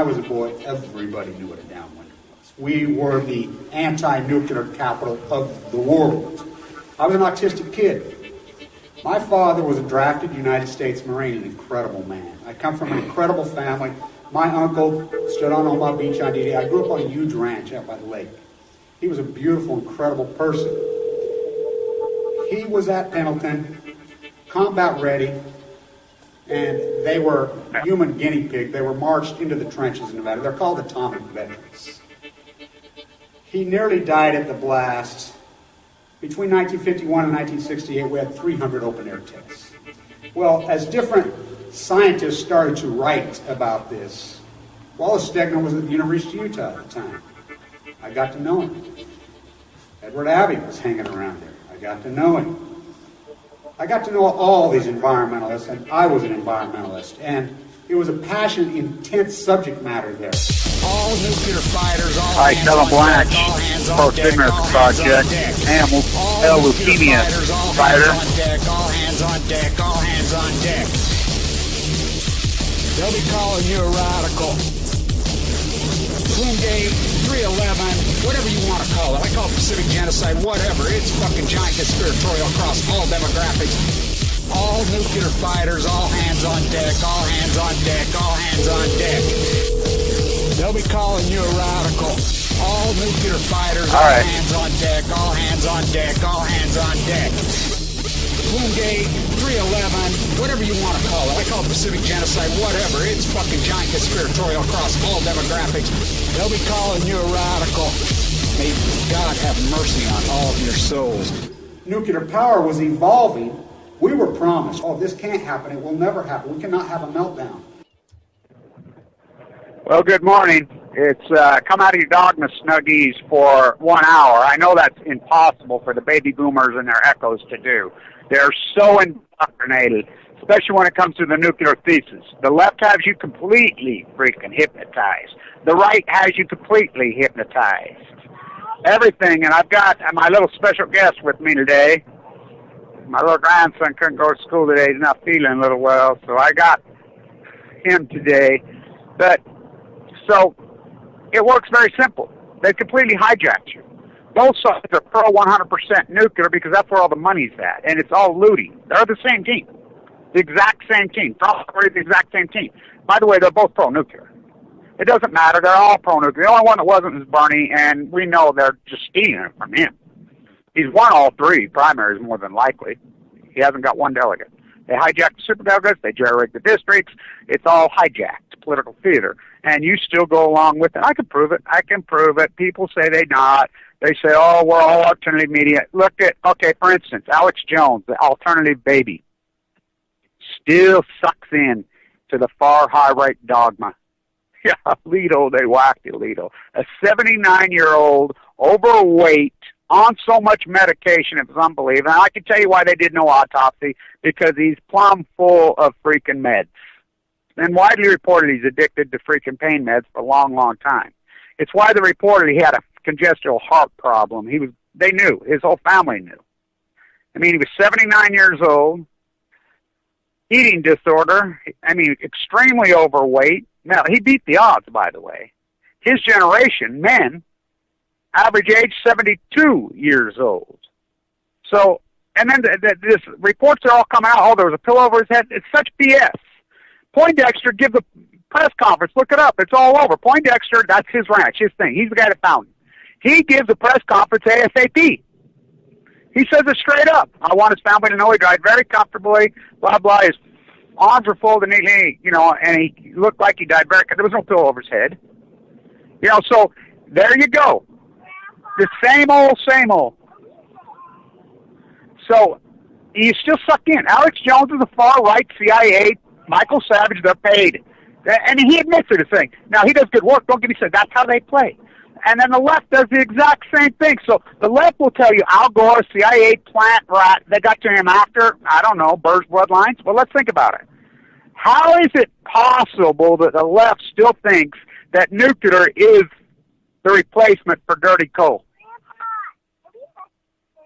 I was a boy, everybody knew what a downwinder was. We were the anti-nuclear capital of the world. I was an autistic kid. My father was a drafted United States Marine, an incredible man. I come from an incredible family. My uncle stood on Omaha Beach on D-Day. I grew up on a huge ranch out by the lake. He was a beautiful, incredible person. He was at Pendleton, combat ready, and they were human guinea pig. They were marched into the trenches in Nevada. They're called atomic veterans. He nearly died at the blast. Between 1951 and 1968, we had 300 open-air tests. Well, as different scientists started to write about this, Wallace Stegner was at the University of Utah at the time. I got to know him. Edward Abbey was hanging around there. I got to know him. I got to know all these environmentalists, and I was an environmentalist, and it was a passionate, intense subject matter there. All nuclear fighters, all Hi, Kevin Blanch, Post-American Project, Animal Leukemia fighter. All hands on deck, all hands on deck. They'll be calling you a radical. Twin-Gate, 311, whatever you want to call it. I call it Pacific genocide, whatever. It's fucking giant conspiratorial across all demographics. All nuclear fighters, all hands on deck, all hands on deck, all hands on deck. They'll be calling you a radical. All nuclear fighters, all hands on deck, all hands on deck, all hands on deck. Twin-Gate, 311, whatever you want to call it. I call it Pacific genocide, whatever. It's fucking giant conspiratorial across all demographics. They'll be calling you a radical. May God have mercy on all of your souls. Nuclear power was evolving. We were promised, oh, this can't happen. It will never happen. We cannot have a meltdown. Well, good morning. It's come out of your dogma snuggies for 1 hour. I know that's impossible for the baby boomers and their echoes to do. They're so indoctrinated, especially when it comes to the nuclear thesis. The left has you completely freaking hypnotized. The right has you completely hypnotized. Everything, and I've got my little special guest with me today. My little grandson couldn't go to school today. He's not feeling a little well, so I got him today. But, so, it works very simple. They completely hijacked you. Both sides are pro 100% nuclear because that's where all the money's at, and it's all looting. They're the same team. The exact same team. Probably the exact same team. By the way, they're both pro-nuclear. It doesn't matter. They're all pro-nuclear. The only one that wasn't was Bernie, and we know they're just stealing it from him. He's won all three primaries more than likely. He hasn't got one delegate. They hijacked the superdelegates. They jerry-rigged the districts. It's all hijacked political theater. And you still go along with it. I can prove it. I can prove it. People say they're not. They say, oh, we're all alternative media. Look at, okay, for instance, Alex Jones, the alternative baby, still sucks in to the far high-right dogma. Yeah, Alito, they whacked Alito. A 79-year-old, overweight, on so much medication, it was unbelievable. And I can tell you why they did no autopsy, because he's plumb full of freaking meds. And widely reported he's addicted to freaking pain meds for a long, long time. It's why they reported he had a congestional heart problem. They knew. His whole family knew. I mean, he was 79 years old, eating disorder, extremely overweight. Now, he beat the odds, by the way. His generation, men, average age 72 years old. So, and then this reports are all coming out, oh, there was a pillow over his head. It's such BS. Poindexter, give the press conference. Look it up. It's all over. Poindexter, that's his ranch, his thing. He's the guy that found it. He gives a press conference ASAP. He says it straight up. I want his family to know he died very comfortably, blah, blah. His arms were folded, and he looked like he died very, there was no pillow over his head. So there you go. The same old. So you still suck in. Alex Jones is a far-right CIA, Michael Savage, they're paid. And he admits it, a thing. Now, he does good work. Don't get me started. That's how they play. And then the left does the exact same thing. So the left will tell you Al Gore, CIA plant rat, they got to him after, I don't know, Burr's bloodlines. Well, let's think about it. How is it possible that the left still thinks that nuclear is the replacement for dirty coal?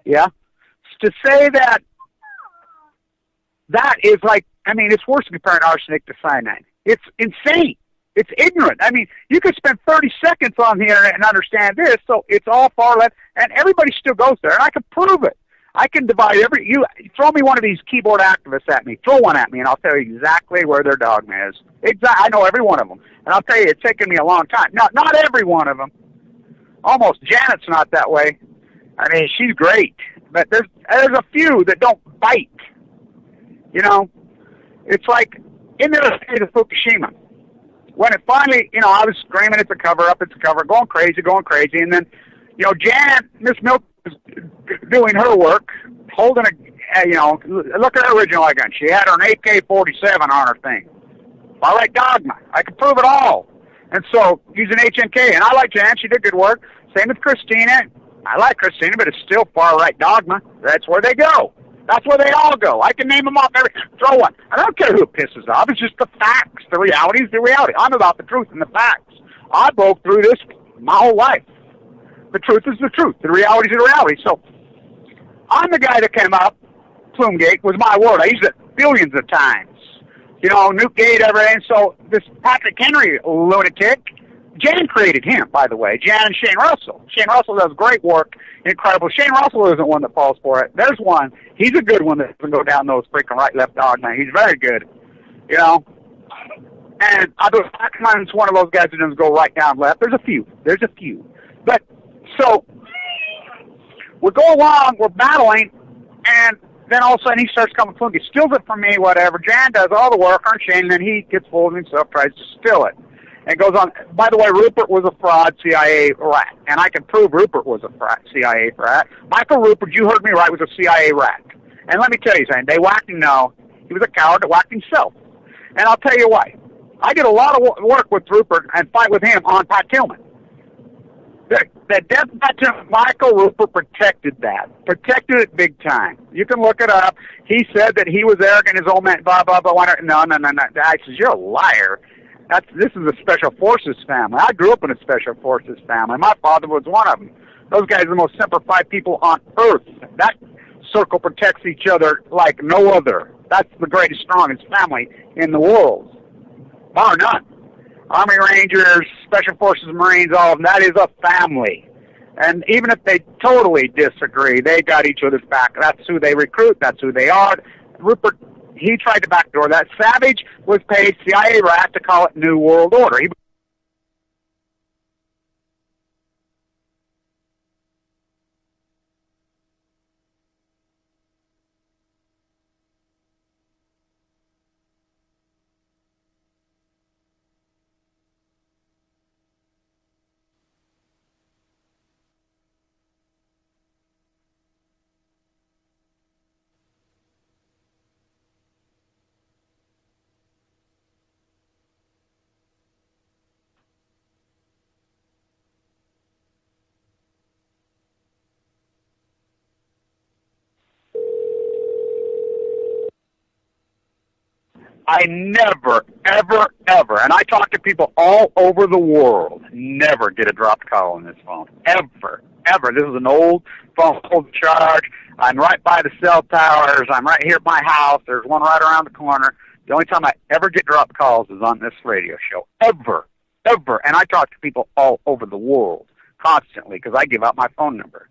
Yeah? To say that is like, it's worse than comparing arsenic to cyanide. It's insane. It's ignorant. I mean, you could spend 30 seconds on the internet and understand this, so it's all far left, and everybody still goes there, and I can prove it. I can divide you throw me one of these keyboard activists at me. Throw one at me, and I'll tell you exactly where their dogma is. I know every one of them. And I'll tell you, it's taken me a long time. Not every one of them. Almost. Janet's not that way. I mean, she's great. But there's a few that don't bite. You know? It's like, in the state of Fukushima. When it finally, I was screaming, it's a cover-up, going crazy. And then, Janet, Miss Milk, was doing her work, holding look at her original gun. She had her an AK-47 on her thing. I like dogma. I can prove it all. And so, using HNK, and I like Jan, she did good work. Same with Christina. I like Christina, but it's still far-right dogma. That's where they go. That's where they all go. I can name them off. Throw one. I don't care who it pisses off. It's just the facts. The reality is the reality. I'm about the truth and the facts. I broke through this my whole life. The truth is the truth. The reality is the reality. So, I'm the guy that came up. Plumegate was my word. I used it billions of times. Newtgate, everything. So, this Patrick Henry lunatic, Jan created him, by the way. Jan and Shane Russell. Shane Russell does great work. Incredible. Shane Russell isn't one that falls for it. There's one. He's a good one that can go down those freaking right-left dogma. He's very good. And Ackman's one of those guys that doesn't go right down left. There's a few. But, so, we go along, we're battling, and then all of a sudden he starts coming through. He steals it from me, whatever. Jan does all the work on Shane, and then he gets full of himself, tries to steal it. And goes on. By the way, Rupert was a fraud CIA rat. And I can prove Rupert was a CIA rat. Michael Rupert, you heard me right, was a CIA rat. And let me tell you something. They whacked him, no. He was a coward that whacked himself. And I'll tell you why. I did a lot of work with Rupert and fight with him on Pat Tillman. The death of Michael Rupert protected that. Protected it big time. You can look it up. He said that he was arrogant, his old man, blah, blah, blah. No. I says, you're a liar. This is a Special Forces family. I grew up in a Special Forces family. My father was one of them. Those guys are the most simplified people on earth. That circle protects each other like no other. That's the greatest, strongest family in the world. Bar none. Army Rangers, Special Forces, Marines, all of them, that is a family. And even if they totally disagree, they got each other's back. That's who they recruit. That's who they are. Rupert, he tried to backdoor that. Savage was paid CIA rat to call it New World Order. I never, ever, ever, and I talk to people all over the world, never get a dropped call on this phone. Ever. This is an old phone, old charge. I'm right by the cell towers. I'm right here at my house. There's one right around the corner. The only time I ever get dropped calls is on this radio show. Ever. And I talk to people all over the world constantly because I give out my phone number.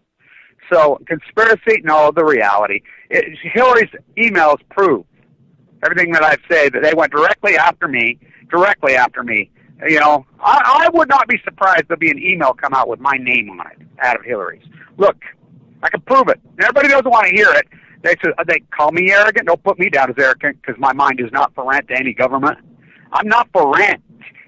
So, conspiracy? No, the reality. Hillary's emails prove everything that I've said, that they went directly after me. I would not be surprised there'll be an email come out with my name on it out of Hillary's. Look, I can prove it. Everybody doesn't want to hear it. They call me arrogant. Don't put me down as arrogant because my mind is not for rent to any government. I'm not for rent.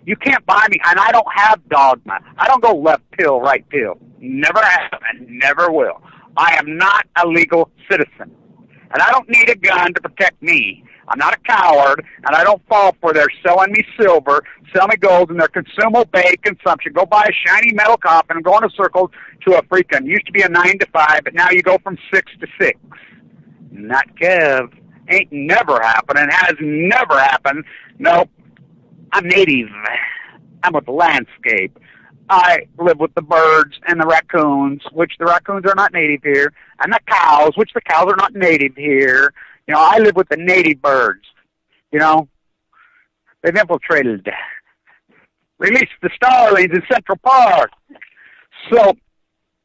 You can't buy me, and I don't have dogma. I don't go left pill, right pill. Never have and never will. I am not a legal citizen, and I don't need a gun to protect me. I'm not a coward, and I don't fall for their selling me silver, sell me gold, and their consumable-based consumption. Go buy a shiny metal coffin and go in a circle to a freaking, used to be a 9 to 5, but now you go from 6 to 6. Not Kev. Ain't never happened, and has never happened. Nope. I'm native. I'm with the landscape. I live with the birds and the raccoons, which the raccoons are not native here, and the cows, which the cows are not native here. I live with the native birds. They've infiltrated Release the starlings in Central Park. So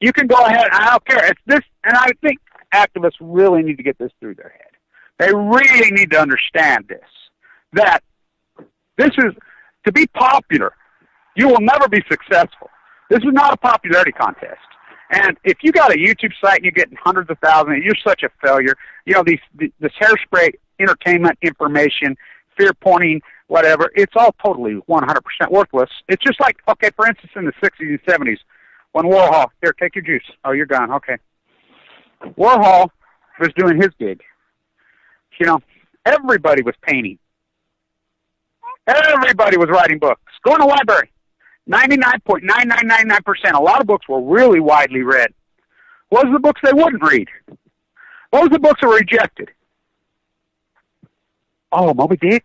you can go ahead. I don't care. It's this, and I think activists really need to get this through their head. They really need to understand this. That this is, to be popular, you will never be successful. This is not a popularity contest. And if you got a YouTube site and you're getting hundreds of thousands, you're such a failure. You know, this hairspray, entertainment, information, fear-pointing, whatever, it's all totally 100% worthless. It's just like, okay, for instance, in the 60s and 70s, when Warhol, here, take your juice. Oh, you're gone, okay. Warhol was doing his gig. You know, everybody was painting. Everybody was writing books. Go in the library. 99.9999%. A lot of books were really widely read. What was the books they wouldn't read? What was the books that were rejected? Oh, Moby Dick.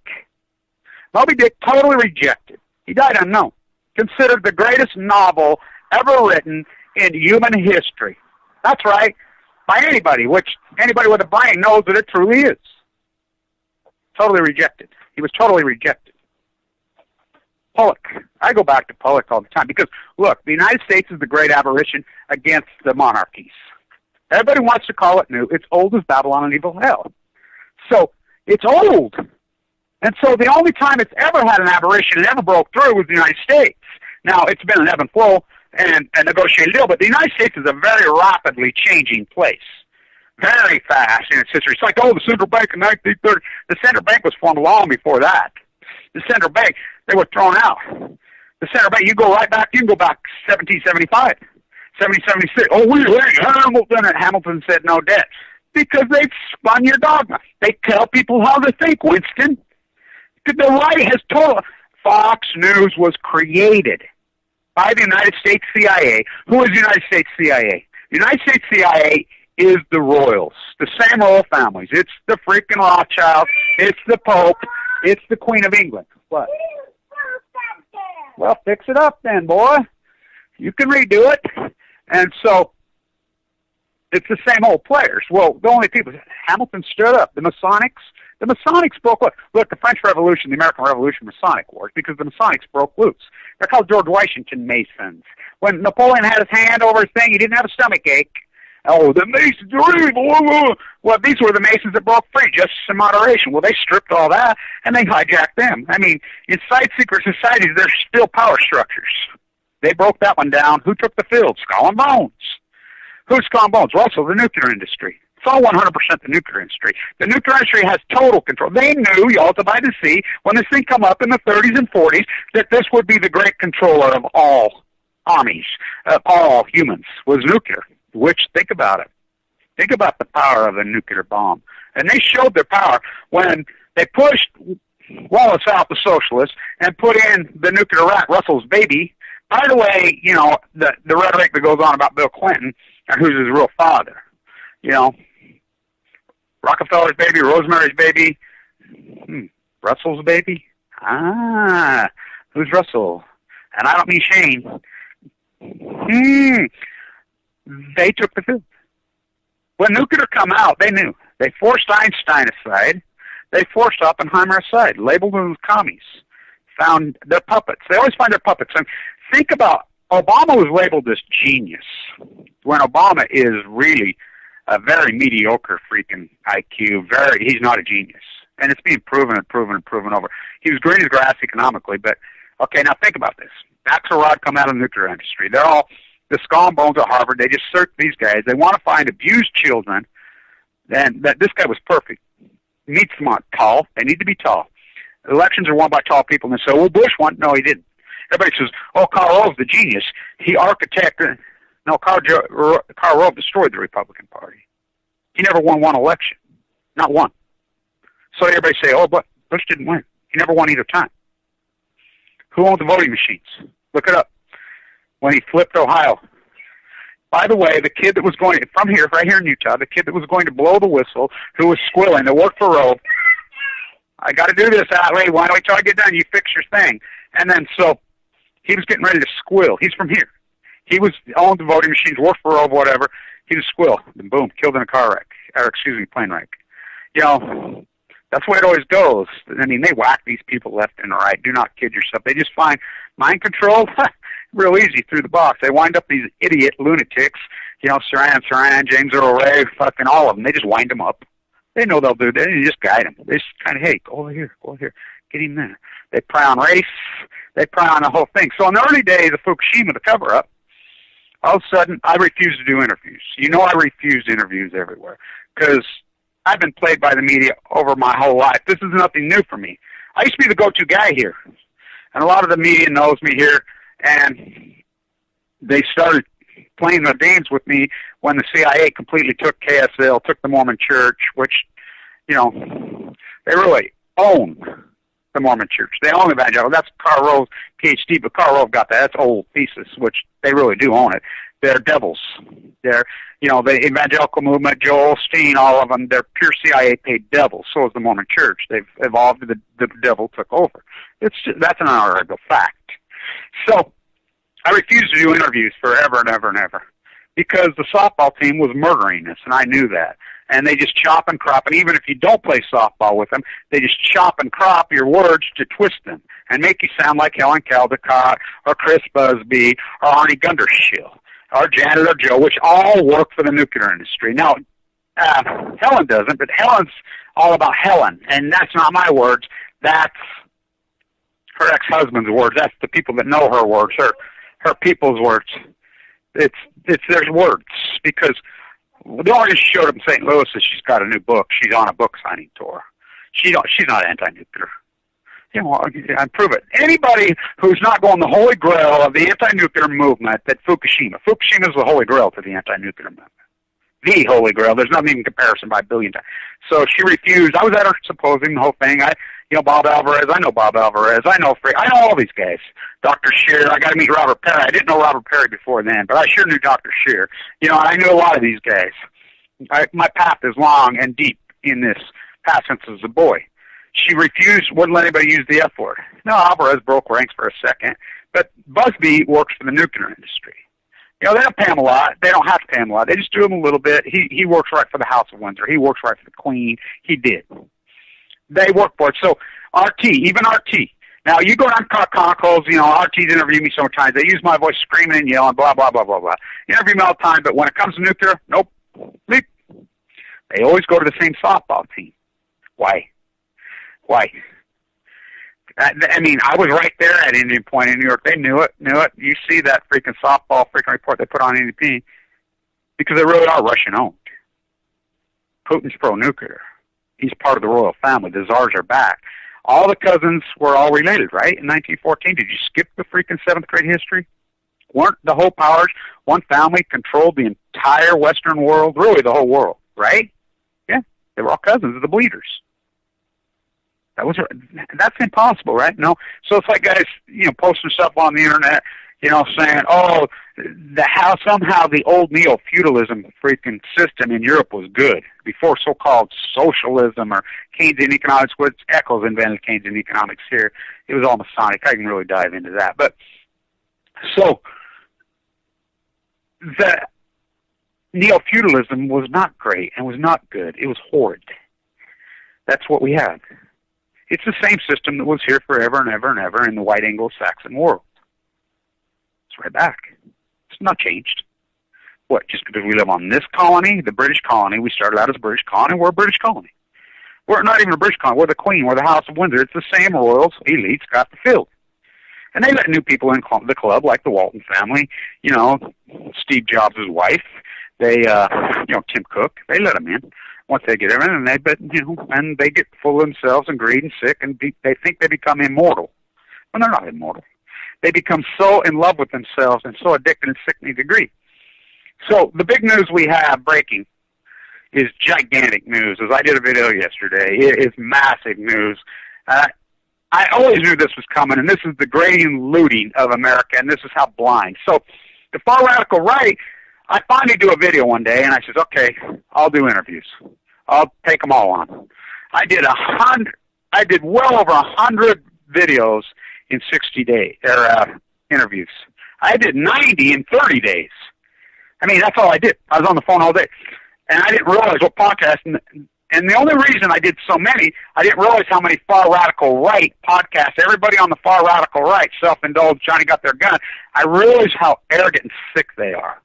Moby Dick, totally rejected. He died unknown. Considered the greatest novel ever written in human history. That's right. By anybody, which anybody with a brain knows that it truly is. Totally rejected. He was totally rejected. Pollock. I go back to Pollock all the time because, look, the United States is the great aberration against the monarchies. Everybody wants to call it new. It's old as Babylon and evil hell. So, it's old. And so the only time it's ever had an aberration and ever broke through was the United States. Now, it's been an ebb and flow and a negotiated deal, but the United States is a very rapidly changing place. Very fast in its history. It's like, the central bank in 1930. The central bank was formed long before that. The central bank, they were thrown out. The central bank, you go right back, you can go back 1775, 1776. Oh, we hate Hamilton, and Hamilton said no debt. Because they've spun your dogma. They tell people how to think, Winston. The right has told. Fox News was created by the United States CIA. Who is the United States CIA? The United States CIA is the royals, the same royal families. It's the freaking Rothschilds. It's the Pope. It's the Queen of England. What? Well, fix it up then, boy. You can redo it. And so, it's the same old players. Well, the only people, Hamilton stood up. The Masonics broke loose. Look, the French Revolution, the American Revolution, Masonic wars, because the Masonics broke loose. They're called George Washington Masons. When Napoleon had his hand over his thing, he didn't have a stomach ache. Oh, the Masons are evil. Well, these were the Masons that broke free, justice and moderation. Well, they stripped all that, and they hijacked them. I mean, inside secret societies, there's still power structures. They broke that one down. Who took the field? Skull and Bones. Who's Skull and Bones? Well, also the nuclear industry. It's all 100% the nuclear industry. The nuclear industry has total control. They knew, y'all to buy the sea, when this thing come up in the 30s and 40s, that this would be the great controller of all armies, of all humans, was nuclear. Which, think about it. Think about the power of a nuclear bomb. And they showed their power when they pushed Wallace out, the socialists, and put in the nuclear rat, Russell's baby. By the way, you know, the rhetoric that goes on about Bill Clinton, and who's his real father. You know, Rockefeller's baby, Rosemary's baby, Russell's baby? Who's Russell? And I don't mean Shane. They took the field. When nuclear come out, they knew. They forced Einstein aside. They forced Oppenheimer aside, labeled them as commies. Found their puppets. They always find their puppets. And think about, Obama was labeled as genius, when Obama is really a very mediocre freaking IQ. He's not a genius. And it's being proven and proven and proven over. He was green as grass economically, but, okay, now think about this. Axelrod come out of the nuclear industry. They're all the skull and bones at Harvard. They just search these guys. They want to find abused children. And that this guy was perfect. He needs smart, tall. They need to be tall. Elections are won by tall people. And they say, well, Bush won. No, he didn't. Everybody says, oh, Karl Rove, the genius. He architected. No, Karl Rove destroyed the Republican Party. He never won one election. Not one. So everybody say, oh, but Bush didn't win. He never won either time. Who owned the voting machines? Look it up. When he flipped Ohio. By the way, the kid that was going, from here, right here in Utah, the kid that was going to blow the whistle, who was squilling, that worked for Rove, I got to do this, Atlee. Why don't we try to get done? You fix your thing. And then, so, he was getting ready to squill. He's from here. He was owned the voting machines, worked for Rove, whatever. He was squill. And boom, killed in a car wreck. Or, plane wreck. You know, That's the way it always goes. I mean, they whack these people left and right. Do not kid yourself. They just find mind control real easy through the box. They wind up these idiot lunatics, you know, Saran, James Earl Ray, fucking all of them. They just wind them up. They know they'll do that. You just guide them. They just kind of, hey, go over here, get him there. They pry on race. They pry on the whole thing. So in the early days of Fukushima, the cover-up, all of a sudden, I refused to do interviews. You know I refused interviews everywhere because I've been played by the media over my whole life. This is nothing new for me. I used to be the go-to guy here, and a lot of the media knows me here, and they started playing their games with me when the CIA completely took KSL, took the Mormon Church, which, you know, they really own the Mormon Church. They own evangelical. That's Karl Rove's PhD, but Karl Rove got that. That's old thesis, which they really do own it. They're devils. They're, you know, the evangelical movement, Joel Osteen, all of them, they're pure CIA-paid devils. So is the Mormon Church. They've evolved, the devil took over. That's an unarguable fact. So I refused to do interviews forever and ever and ever because the softball team was murdering us, and I knew that. And they just chop and crop, and even if you don't play softball with them, they just chop and crop your words to twist them and make you sound like Helen Caldecott or Chris Busby or Arnie Gundershill or Janet or Joe, which all work for the nuclear industry. Now, Helen doesn't, but Helen's all about Helen, and that's not my words. That's her ex-husband's words. That's the people that know her words, her people's words. It's there's words, because the only reason she showed up in St. Louis is she's got a new book. She's on a book signing tour. She's not anti-nuclear. You know, I prove it. Anybody who's not going the holy grail of the anti-nuclear movement, that Fukushima is the holy grail to the anti-nuclear movement. The holy grail. There's nothing even comparison by a billion times. So she refused. I was at her symposium, the whole thing. Bob Alvarez. I know Bob Alvarez. I know all these guys. Dr. Scheer. I got to meet Robert Perry. I didn't know Robert Perry before then, but I sure knew Dr. Scheer. You know, I knew a lot of these guys. My path is long and deep in this path since I was a boy. She refused, wouldn't let anybody use the F word. No, Alvarez broke ranks for a second, but Busby works for the nuclear industry. You know, they don't pay him a lot. They don't have to pay him a lot. They just do him a little bit. He works right for the House of Windsor. He works right for the Queen. He did. They work for it. So even RT. Now, you go down Chronicles, you know, RT's interviewed me so many times. They use my voice screaming and yelling, blah, blah, blah, blah, blah. Interview me all the time, but when it comes to nuclear, nope. Bleep. They always go to the same softball team. Why? I mean, I was right there at Indian Point in New York. They knew it. You see that freaking softball freaking report they put on NDP because they really are Russian-owned. Putin's pro-nuclear. He's part of the royal family. The czars are back. All the cousins were all related, right, in 1914. Did you skip the freaking 7th grade history? Weren't the whole powers, one family controlled the entire Western world, really the whole world, right? Yeah, they were all cousins of the bleeders. That's impossible, right? No. So it's like guys, you know, posting stuff on the internet, you know, saying, oh, somehow the old neo-feudalism freaking system in Europe was good before so-called socialism or Keynesian economics, which Eccles invented Keynesian economics here. It was all Masonic. I can really dive into that. But so the neo-feudalism was not great and was not good. It was horrid. That's what we had. It's the same system that was here forever and ever and ever in the white Anglo-Saxon world. It's right back. It's not changed. What, just because we live on this colony, the British colony, we started out as a British colony, we're a British colony. We're not even a British colony, we're the Queen, we're the House of Windsor. It's the same royals, elites got the field. And they let new people in the club, like the Walton family, you know, Steve Jobs' wife, they, Tim Cook, they let them in. Once they get in, and they get full of themselves and greed and sick, and they think they become immortal. Well, they're not immortal. They become so in love with themselves and so addicted and sick to a degree. So the big news we have breaking is gigantic news. As I did a video yesterday, it is massive news. I always knew this was coming, and this is the grading and looting of America, and this is how blind. So the far radical right, I finally do a video one day, and I says, okay, I'll do interviews. I'll take them all on. I did well over 100 videos in 60 days, interviews. I did 90 in 30 days. I mean, that's all I did. I was on the phone all day. And I didn't realize what podcasting And the only reason I did so many, I didn't realize how many far radical right podcasts, everybody on the far radical right, self-indulged, Johnny got their gun. I realized how arrogant and sick they are.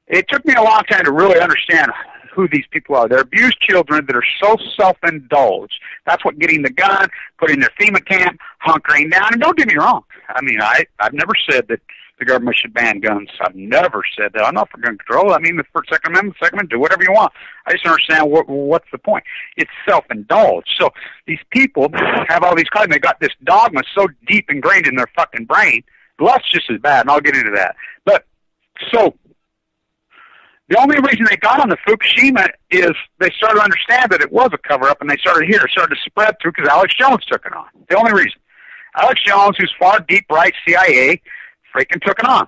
It took me a long time to really understand who these people are. They're abused children that are so self-indulged. That's what getting the gun, putting their FEMA camp, hunkering down. And don't get me wrong. I mean, I've never said that the government should ban guns. I've never said that. I'm not for gun control. I mean, the First Second Amendment, do whatever you want. I just don't understand what's the point. It's self-indulged. So these people have all these claims. They got this dogma so deep ingrained in their fucking brain. Left's just as bad, and I'll get into that. But, so, the only reason they got on the Fukushima is they started to understand that it was a cover-up, and they started to spread through because Alex Jones took it on. The only reason. Alex Jones, who's far deep right CIA, freaking took it on.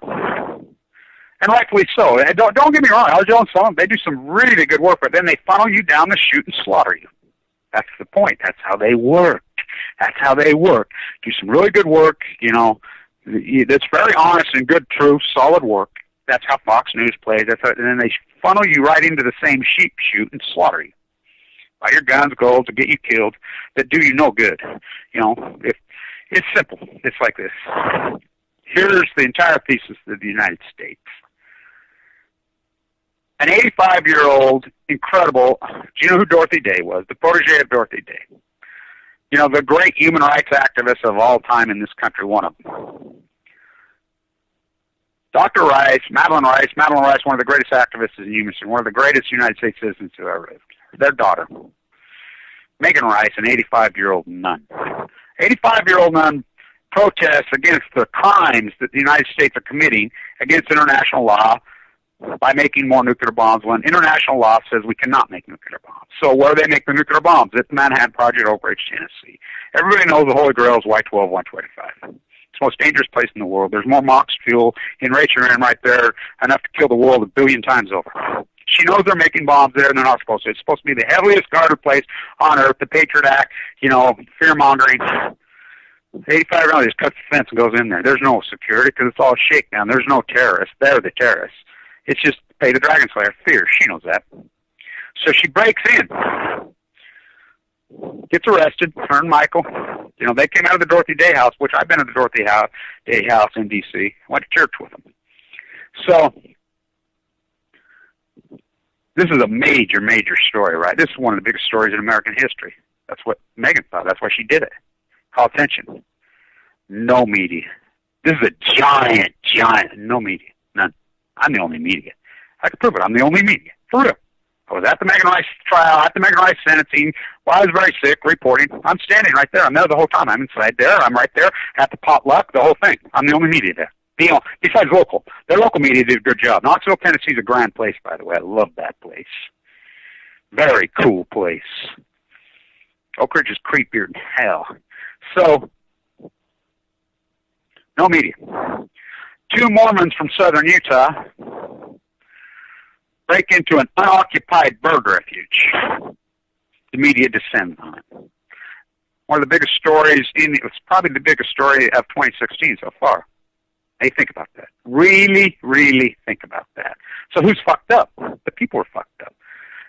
And rightfully so. And don't get me wrong, Alex Jones, they do some really good work, but then they funnel you down the chute and slaughter you. That's the point. That's how they work. That's how they work. Do some really good work, you know. That's very honest and good, true, solid work. That's how Fox News plays. And then they funnel you right into the same sheep chute and slaughter you. Buy your guns, gold to get you killed that do you no good. You know, it's simple. It's like this. Here's the entire thesis of the United States. An 85-year-old, incredible, do you know who Dorothy Day was? The protege of Dorothy Day. You know, the great human rights activists of all time in this country, one of them. Dr. Rice, Madeline Rice, one of the greatest activists in human history, one of the greatest United States citizens who ever lived. Their daughter, Megan Rice, an 85-year-old nun. 85-year-old nun protests against the crimes that the United States are committing against international law by making more nuclear bombs when international law says we cannot make nuclear bombs. So where do they make the nuclear bombs? At the Manhattan Project, Oak Ridge, Tennessee. Everybody knows the Holy Grail is Y-12, 125. It's the most dangerous place in the world. There's more MOX fuel in Rachel right there, enough to kill the world 1 billion times over. She knows they're making bombs there, and they're not supposed to. It's supposed to be the heaviest guarded place on Earth, the Patriot Act, you know, fear-mongering. 85 rounds just cuts the fence and goes in there. There's no security because it's all shakedown. There's no terrorists. They're the terrorists. It's just pay the Dragon Slayer. Fear. She knows that. So she breaks in. Gets arrested. Her and Michael. You know, they came out of the Dorothy Day house, which I've been at the Dorothy Day house in D.C. Went to church with them. So this is a major, major story, right? This is one of the biggest stories in American history. That's what Megan thought. That's why she did it. Call attention. No media. This is a giant, no media. None. I'm the only media. I can prove it. I'm the only media. For real. I was at the Megan Rice trial, at the Megan Rice sentencing. While I was very sick, reporting. I'm standing right there. I'm there the whole time. I'm inside there. I'm right there at the potluck, the whole thing. I'm the only media there. You know, besides local. Their local media did a good job. Knoxville, Tennessee is a grand place, by the way. I love that place. Very cool place. Oak Ridge is creepier than hell. So, no media. 2 Mormons from southern Utah break into an unoccupied bird refuge. The media descends on it. One of the biggest stories, it's probably the biggest story of 2016 so far. Hey, think about that. Really, really think about that. So who's fucked up? The people are fucked up.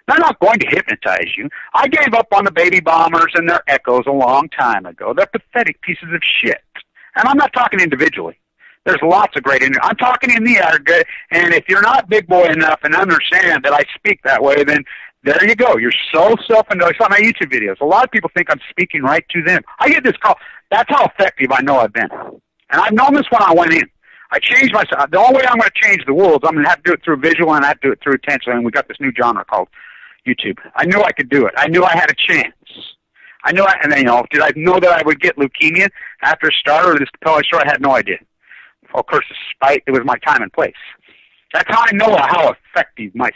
They're not going to hypnotize you. I gave up on the baby bombers and their echoes a long time ago. They're pathetic pieces of shit. And I'm not talking individually. There's lots of great I'm talking in the aggregate, and if you're not big boy enough and understand that I speak that way, then there you go. You're so self-indulged. On my YouTube videos, a lot of people think I'm speaking right to them. I get this call. That's how effective I know I've been. And I've known this when I went in. I changed myself. The only way I'm going to change the world is I'm going to have to do it through visual and I have to do it through attention. And we got this new genre called YouTube. I knew I could do it. I knew I had a chance. I knew and then, you know, did I know that I would get leukemia after a start or this Capella story? I had no idea. Of course, despite it was my time and place. That's how I know how effective my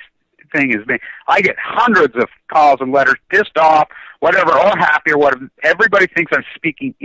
thing has been. I get hundreds of calls and letters, pissed off, whatever, or happy or whatever. Everybody thinks I'm speaking.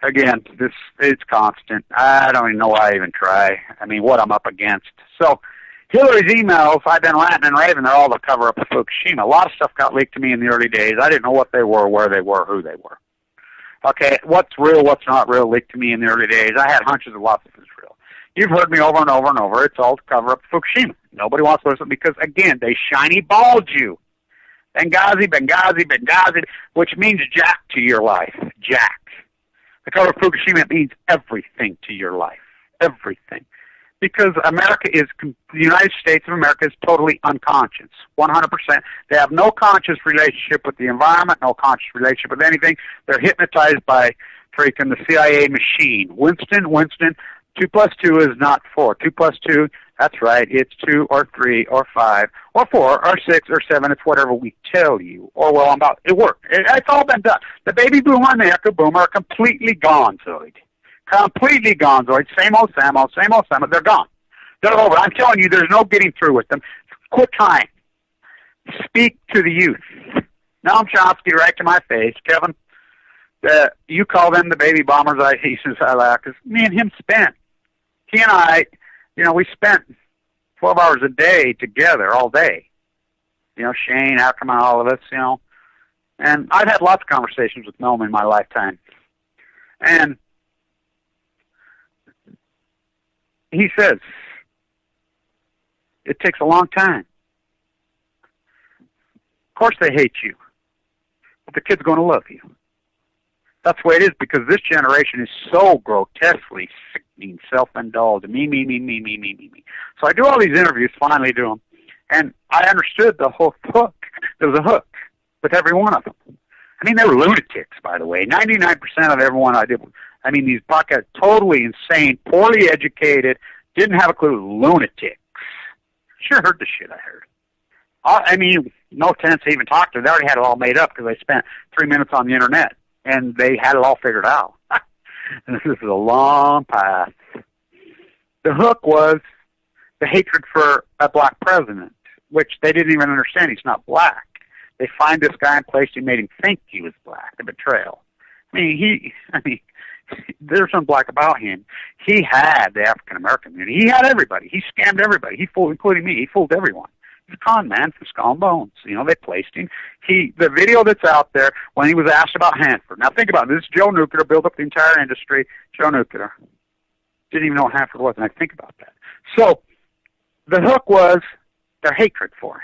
again, it's constant. I don't even know why I even try. I mean, what I'm up against. So Hillary's emails, I've been ranting and raving, they're all to cover up Fukushima. A lot of stuff got leaked to me in the early days. I didn't know what they were, where they were, who they were. Okay, what's real, what's not real leaked to me in the early days. I had hunches of lots of it's real. You've heard me over and over and over. It's all to cover up Fukushima. Nobody wants to listen because, again, they shiny balled you. Benghazi, Benghazi, Benghazi, which means jack to your life. Jack. The cover of Fukushima means everything to your life. Everything. Because America is, the United States of America is totally unconscious. 100%. They have no conscious relationship with the environment, no conscious relationship with anything. They're hypnotized by freaking the CIA machine. Winston, 2 plus 2 is not 4. 2 plus 2, that's right, it's 2 or 3 or 5 or 4 or 6 or 7. It's whatever we tell you. Or, well, it worked. It's all been done. The baby boomer and the echo boomer are completely gonzoid. Completely gonzoid. Same old Samo, same old Samo. They're gone. They're over. I'm telling you, there's no getting through with them. Quit trying. Speak to the youth. Noam Chomsky right to my face. Kevin, you call them the baby bombers. He says I laugh because me and him spent. He and I, we spent 12 hours a day together all day. Shane, Ackerman, all of us, And I've had lots of conversations with Noam in my lifetime. And he says, it takes a long time. Of course they hate you, but the kid's going to love you. That's the way it is because this generation is so grotesquely sickening, self-indulged, me. So I do all these interviews, finally do them, and I understood the whole hook. There was a hook with every one of them. I mean, they were lunatics, by the way. 99% of everyone I did. I mean, these podcasts, totally insane, poorly educated, didn't have a clue, lunatics. Sure heard the shit I heard. I mean, no sense to even talk to them. They already had it all made up because they spent 3 minutes on the internet, and they had it all figured out. And this is a long path. The hook was the hatred for a black president, which they didn't even understand. He's not black. They find this guy in place who made him think he was black, the betrayal. I mean, there's something black about him. He had the African-American community. He had everybody. He scammed everybody. He fooled, including me. He fooled everyone. He's a con man from Skull and Bones. They placed him. The video that's out there when he was asked about Hanford. Now think about it. This is Joe Nuclear, built up the entire industry. Joe Nuclear. Didn't even know what Hanford was, and I think about that. So the hook was their hatred for him.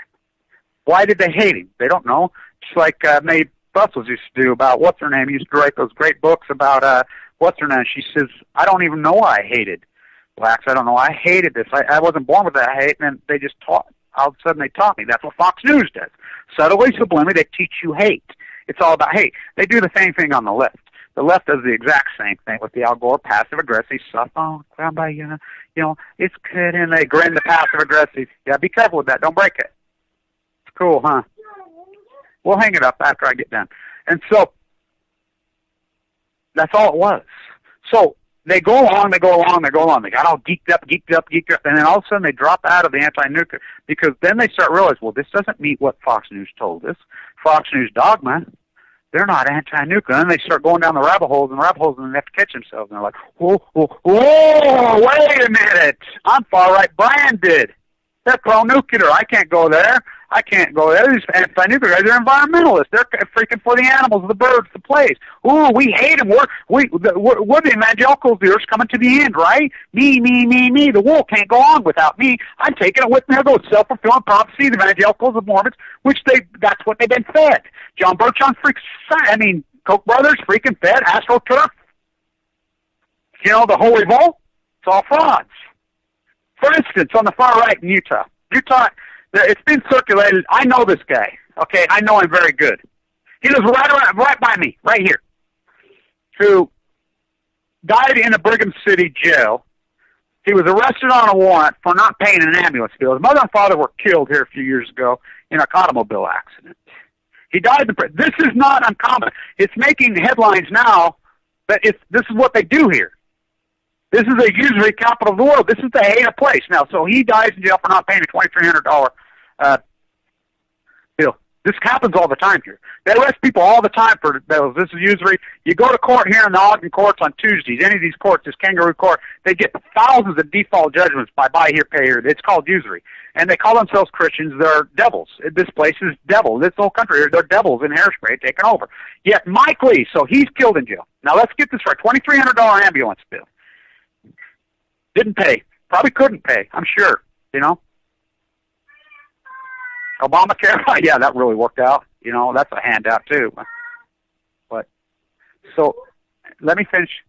Why did they hate him? They don't know. Just like Mae Bustles used to do about, what's her name? He used to write those great books about, what's her name? She says, I don't even know why I hated blacks. I don't know. I hated this. I wasn't born with that hate, and then they just taught. All of a sudden they taught me. That's what Fox News does. Subtly, subliminally, they teach you hate. It's all about hate. They do the same thing on the left. The left does the exact same thing with the Al Gore passive-aggressive stuff. Oh, by it's good, and they grin the passive-aggressive. Yeah, be careful with that. Don't break it. It's cool, huh? We'll hang it up after I get done. And so that's all it was. So they go along. They got all geeked up, and then all of a sudden they drop out of the anti-nuclear because then they start realizing, well, this doesn't meet what Fox News told us. Fox News dogma, they're not anti-nuclear. And then they start going down the rabbit holes, and they have to catch themselves. And they're like, whoa, wait a minute. I'm far-right branded. They're pro-nuclear. I can't go there. These anti-nuclear guys are environmentalists. They're freaking for the animals, the birds, the place. Ooh, we hate them. We're the evangelicals. The earth's coming to the end, right? Me. The world can't go on without me. I'm taking it with me. There goes self-fulfilling prophecy. The evangelicals, the Mormons, that's what they've been fed. John Birch on Koch brothers freaking fed AstroTurf. The whole revolt. It's all frauds. For instance, on the far right in Utah, it's been circulated. I know this guy. Okay, I know him very good. He lives right by me, right here. Who died in a Brigham City jail. He was arrested on a warrant for not paying an ambulance bill. His mother and father were killed here a few years ago in an automobile accident. He died in the prison. This is not uncommon. It's making headlines now, but this is what they do here. This is a usury capital of the world. This is the hate of place. Now, so he dies in jail for not paying a $2,300 bill. This happens all the time here. They arrest people all the time for bills. This is usury. You go to court here in the Ogden courts on Tuesdays, any of these courts, this kangaroo court, they get thousands of default judgments by buy here, pay here. It's called usury. And they call themselves Christians. They're devils. This place is devil. This whole country, they're devils in hairspray taking over. Yet Mike Lee, so he's killed in jail. Now let's get this right. $2,300 ambulance bill. Didn't pay. Probably couldn't pay, I'm sure, you know. Obamacare, yeah, that really worked out. You know, that's a handout too. But so let me finish.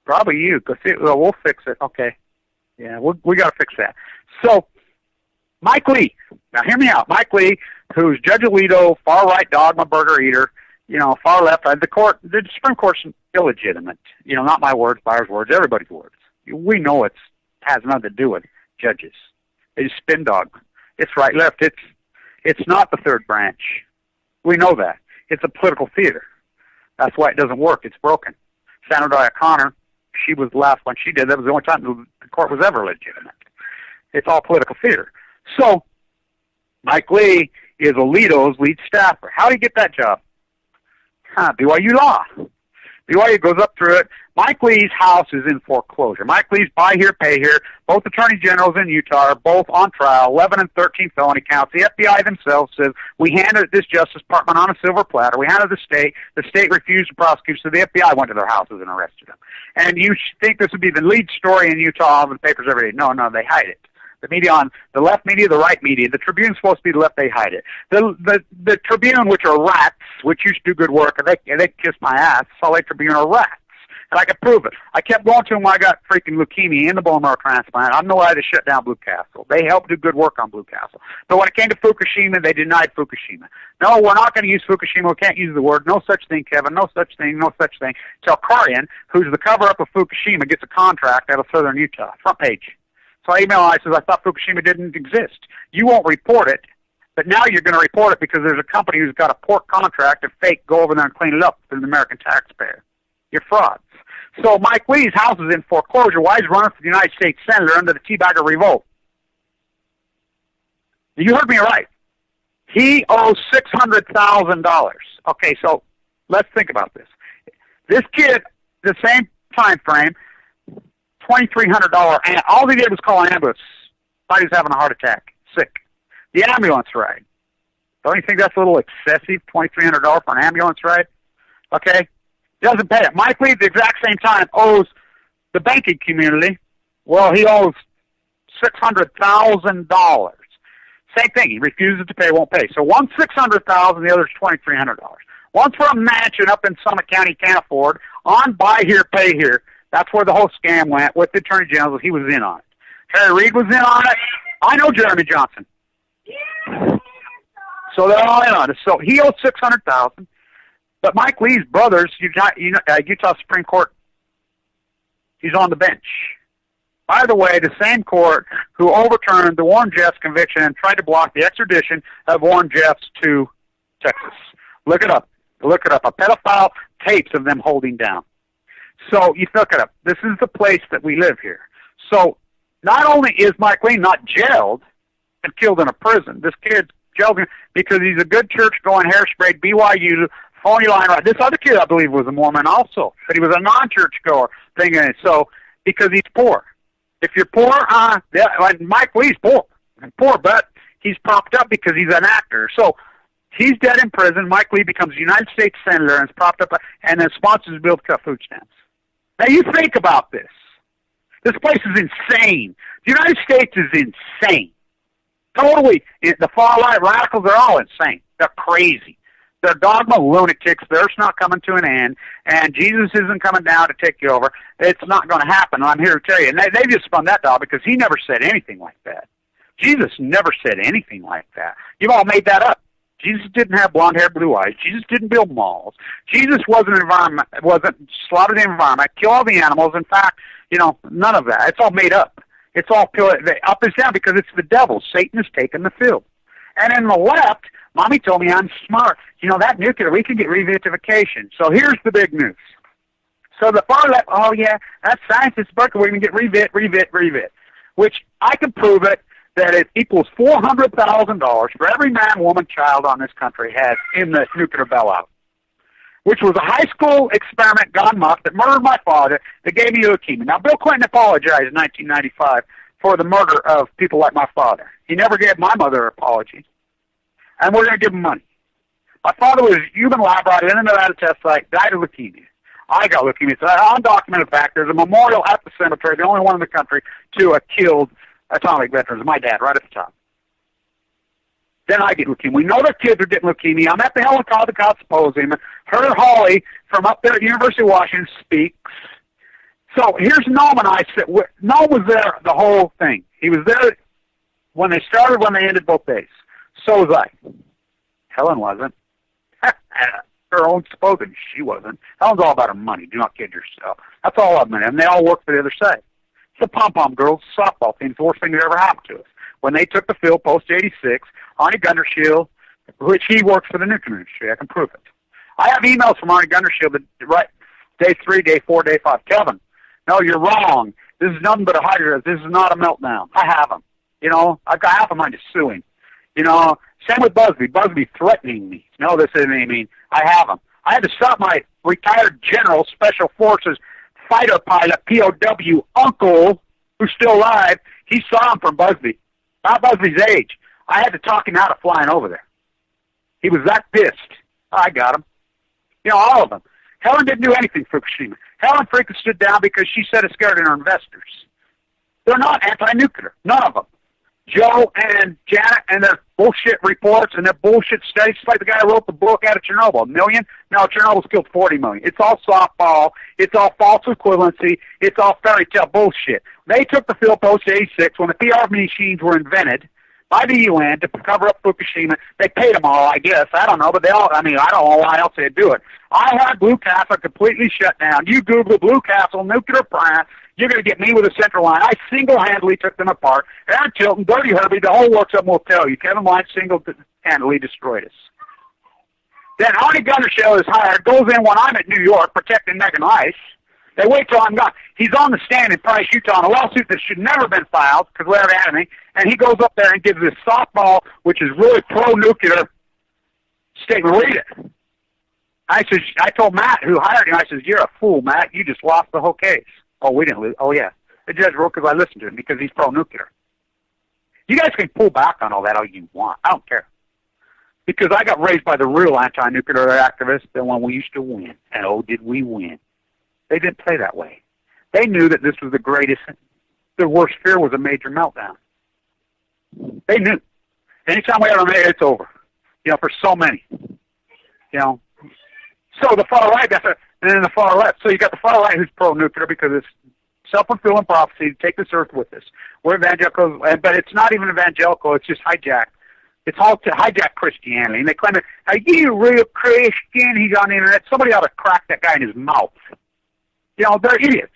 Probably you, because we'll fix it. Okay, yeah, we got to fix that. So Mike Lee, now hear me out. Mike Lee, who's Judge Alito, far right dogma burger eater, you know, far left. The Supreme Court's illegitimate. You know, not my words, Byers' words, everybody's words. We know it has nothing to do with judges. They just spin dogma. It's right, left. It's not the third branch. We know that. It's a political theater. That's why it doesn't work. It's broken. Senator O'Connor, she was the last one she did. That was the only time the court was ever legitimate. It's all political theater. So Mike Lee is Alito's lead staffer. How did he get that job? BYU Law. BYU goes up through it. Mike Lee's house is in foreclosure. Mike Lee's buy here, pay here. Both attorney generals in Utah are both on trial, 11 and 13 felony counts. The FBI themselves says, we handed this Justice Department on a silver platter. We handed the state. The state refused to prosecute, so the FBI went to their houses and arrested them. And you think this would be the lead story in Utah in the papers every day. No, they hide it. The media on the left media, the right media. The Tribune's supposed to be the left, they hide it. The Tribune, which are rats, which used to do good work, and they kiss my ass. Salt Lake Tribune are rats. And I could prove it. I kept going to them when I got freaking leukemia and the bone marrow transplant. I know why they shut down Blue Castle. They helped do good work on Blue Castle. But when it came to Fukushima, they denied Fukushima. No, we're not going to use Fukushima. We can't use the word. No such thing, Kevin. No such thing. No such thing. Till Karian, who's the cover-up of Fukushima, gets a contract out of southern Utah. Front page. So I email I says, I thought Fukushima didn't exist. You won't report it, but now you're going to report it because there's a company who's got a pork contract to fake go over there and clean it up for the American taxpayer. You're frauds. So Mike Lee's house is in foreclosure. Why he's running for the United States Senator under the Teabagger Revolt? You heard me right. He owes $600,000. Okay, so let's think about this. This kid, the same time frame, $2,300, and all he did was call an ambulance. Thought he was having a heart attack, sick. The ambulance ride. Don't you think that's a little excessive, $2,300 for an ambulance ride? Okay? Doesn't pay it. Mike Lee, at the exact same time, owes the banking community, well, he owes $600,000. Same thing. He refuses to pay, won't pay. So one's $600,000, the other's $2,300. One's for a mansion up in Summit County, can't afford. On buy here, pay here. That's where the whole scam went with the Attorney General. He was in on it. Harry Reid was in on it. I know Jeremy Johnson. So they're all in on it. So he owes $600,000. But Mike Lee's brothers, Utah Supreme Court, he's on the bench. By the way, the same court who overturned the Warren Jeffs conviction and tried to block the extradition of Warren Jeffs to Texas. Look it up. Look it up. A pedophile tapes of them holding down. So you look it up. This is the place that we live here. So not only is Mike Lee not jailed and killed in a prison, this kid's jailed because he's a good church-going, hair-sprayed BYU phony line right. This other kid, I believe, was a Mormon also, but he was a non-church goer thing. So because he's poor. If you're poor, Mike Lee's poor, but he's propped up because he's an actor. So he's dead in prison. Mike Lee becomes a United States Senator and is propped up, and then sponsors a bill to cut food stamps. Now you think about this. This place is insane. The United States is insane. Totally. The far-right radicals are all insane. They're crazy. They're dogma lunatics. There's not coming to an end, and Jesus isn't coming down to take you over. It's not going to happen. I'm here to tell you. And they just spun that dog because he never said anything like that. Jesus never said anything like that. You've all made that up. Jesus didn't have blonde hair, blue eyes. Jesus didn't build malls. Jesus wasn't slaughter the environment, kill all the animals. In fact, none of that. It's all made up. It's all up is down because it's the devil. Satan has taken the field. And in the left, Mommy told me I'm smart. That nuclear, we can get revitification. So here's the big news. So the far left, oh yeah, that's science. It's book. We're going to get revit, which I can prove it. that it equals $400,000 for every man, woman, child on this country has in the nuclear bailout, which was a high school experiment gone muck that murdered my father, that gave me leukemia. Now, Bill Clinton apologized in 1995 for the murder of people like my father. He never gave my mother an apology. And we're going to give him money. My father was a human lab rat in and out of test site, died of leukemia. I got leukemia. It's an undocumented fact. There's a memorial at the cemetery, the only one in the country, to killed atomic veterans. My dad, right at the top. Then I get leukemia. We know their kids are getting leukemia. I'm at the Helen Caldecott Symposium. Herder Hawley from up there at the University of Washington speaks. So here's Noam and I. Noam was there the whole thing. He was there when they started, when they ended both days. So was I. Helen wasn't. Her own supposing she wasn't. Helen's all about her money. Do not kid yourself. That's all of them. And they all work for the other side. It's the pom-pom girls softball team. It's the worst thing that ever happened to us. When they took the field post-86, Arnie Gundershield, which he works for the nuclear industry. I can prove it. I have emails from Arnie Gundershield that, right, day 3, day 4, day 5. Kevin, no, you're wrong. This is nothing but a hydra. This is not a meltdown. I have them. You know, I've got half of mine just suing. You know, same with Busby. Busby threatening me. No, this isn't any mean. I have them. I had to stop my retired general, Special Forces fighter pilot, POW uncle, who's still alive. He saw him from Busby. About Busby's age. I had to talk him out of flying over there. He was that pissed. I got him. You know, all of them. Helen didn't do anything for Fukushima. Helen freaking stood down because she said it scared her investors. They're not anti-nuclear. None of them. Joe and Janet and their bullshit reports and their bullshit studies, just like the guy who wrote the book out of Chernobyl. $1 million? No, Chernobyl's killed 40 million. It's all softball. It's all false equivalency. It's all fairy tale bullshit. They took the field post-86 when the PR machines were invented by the UN to cover up Fukushima. They paid them all, I guess. I don't know, but they all, I mean, I don't know why else they'd do it. I had Blue Castle completely shut down. You Google Blue Castle nuclear plant, you're going to get me with a central line. I single-handedly took them apart. Aaron Tilton, Dirty Herbie, the whole works up will tell you. Kevin Blanch single-handedly destroyed us. Then Arnie Gundershield is hired, goes in when I'm at New York protecting Megan Rice. They wait till I'm gone. He's on the stand in Price, Utah, on a lawsuit that should never have been filed because we haven't had anything. And he goes up there and gives this softball, which is really pro-nuclear statement. Read it. I told Matt, who hired him, I says, you're a fool, Matt. You just lost the whole case. Oh, we didn't lose. Oh, yeah. The judge wrote because I listened to him because he's pro-nuclear. You guys can pull back on all that all you want. I don't care. Because I got raised by the real anti-nuclear activists, the one we used to win. And oh, did we win. They didn't play that way. They knew that this was the greatest, their worst fear was a major meltdown. They knew. Anytime we ever made it, it's over. You know, for so many. You know. So the far right, and then the far left. So you got the far right who's pro-nuclear because it's self-fulfilling prophecy to take this earth with us. We're evangelicals, but it's not even evangelical. It's just hijacked. It's all to hijack Christianity. And they claim, are you a real Christian? He's on the internet. Somebody ought to crack that guy in his mouth. You know, they're idiots.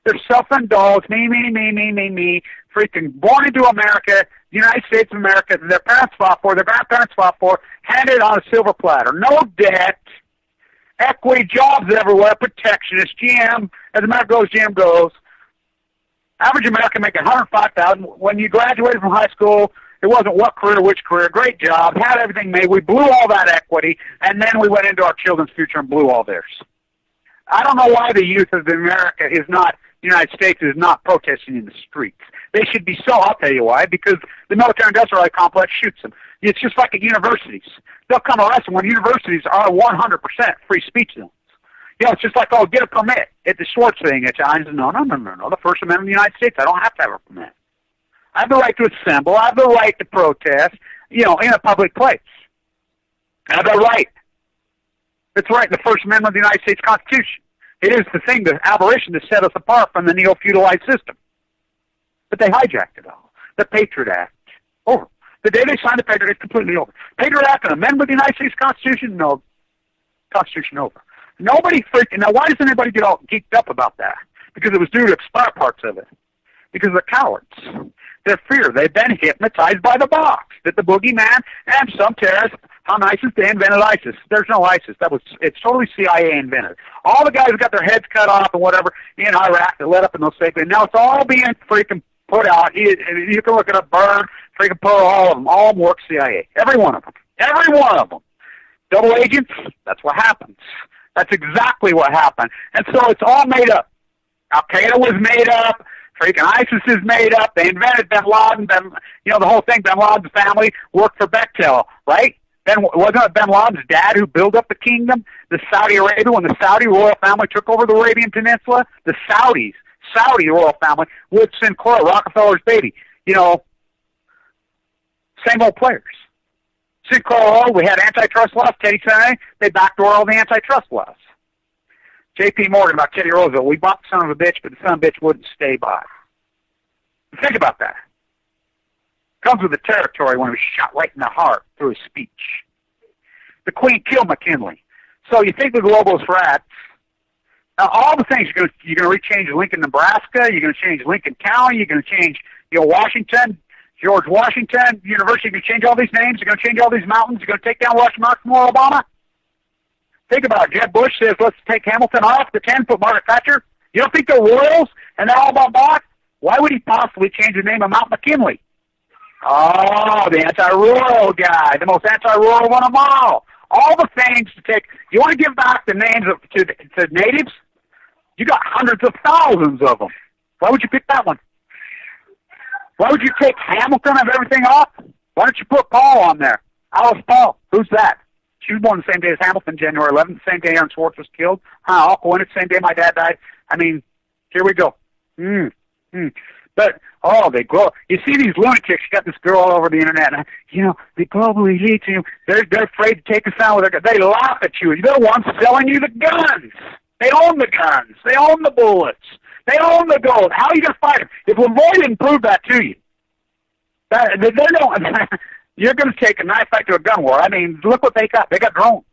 They're self-indulged, me, freaking born into America, the United States of America, their parents fought for, their grandparents fought for, handed on a silver platter. No debt, equity, jobs everywhere, protectionist, GM, as America goes, GM goes. Average American making $105,000. When you graduated from high school, it wasn't what career, which career, great job, had everything made. We blew all that equity, and then we went into our children's future and blew all theirs. I don't know why the youth of America is not, the United States is not protesting in the streets. They should be so, I'll tell you why, because the military-industrial complex shoots them. It's just like at universities. They'll come arrest them when universities are 100% free speech zones. You know, it's just like, oh, get a permit at the Schwartz thing at times. No. The First Amendment of the United States, I don't have to have a permit. I have the right to assemble. I have the right to protest, you know, in a public place. I have the right. It's right in the First Amendment of the United States Constitution. It is the thing, the aberration that set us apart from the neo-feudalized system. But they hijacked it all. The Patriot Act, over. The day they signed the Patriot Act, completely over. Patriot Act, an amendment of the United States Constitution? No. Constitution over. Nobody freaking, now why doesn't anybody get all geeked up about that? Because it was due to expire parts of it. Because they're cowards. Their fear. They've been hypnotized by the box. That the boogeyman and some terrorists, how nice is they invented ISIS. There's no ISIS. It's totally CIA invented. All the guys who got their heads cut off and whatever in Iraq that led up in those things, and now it's all being freaking put out. You can look it up. Byrne, freaking Pearl, all of them work CIA. Every one of them. Every one of them. Double agents. That's what happens. That's exactly what happened. And so it's all made up. Al Qaeda was made up. Freaking ISIS is made up. They invented Bin Laden. The whole thing. Bin Laden's family worked for Bechtel, right? Wasn't it Bin Laden's dad who built up the kingdom? The Saudi Arabia, when the Saudi royal family took over the Arabian Peninsula, the Saudi royal family with Sinclair, Rockefeller's baby. Same old players. Sinclair, we had antitrust laws. Teddy Senate, they backdoor all the antitrust laws. J.P. Morgan about Teddy Roosevelt. We bought the son of a bitch, but the son of a bitch wouldn't stay by. Think about that. Comes with the territory when he was shot right in the heart through his speech. The Queen killed McKinley. So you think the globalist rats. Now, all the things you're going to rechange Lincoln, Nebraska. You're going to change Lincoln County. You're going to change Washington, George Washington University. You're going to change all these names. You're going to change all these mountains. You're going to take down Rushmore from Obama. Think about it. Jeb Bush says, let's take Hamilton off the 10, put Margaret Thatcher. You don't think they're royals and they're all about black? Why would he possibly change the name of Mount McKinley? Oh, the anti-rural guy, the most anti-rural one of all. All the things to take. You want to give back the names to natives? You got hundreds of thousands of them. Why would you pick that one? Why would you take Hamilton of everything off? Why don't you put Paul on there? Alice Paul. Who's that? She was born the same day as Hamilton, January 11th, the same day Aaron Swartz was killed. All coincidence, same day my dad died. I mean, here we go. But, they grow. You see these lunatics, you got this girl all over the internet, and, the global elite, they're afraid to take us out with their guns. They laugh at you. They're the ones selling you the guns. They own the guns. They own the bullets. They own the gold. How are you going to fight them? If Lavoie didn't prove that to you, you're going to take a knife fight to a gun war. I mean, look what they got. They got drones.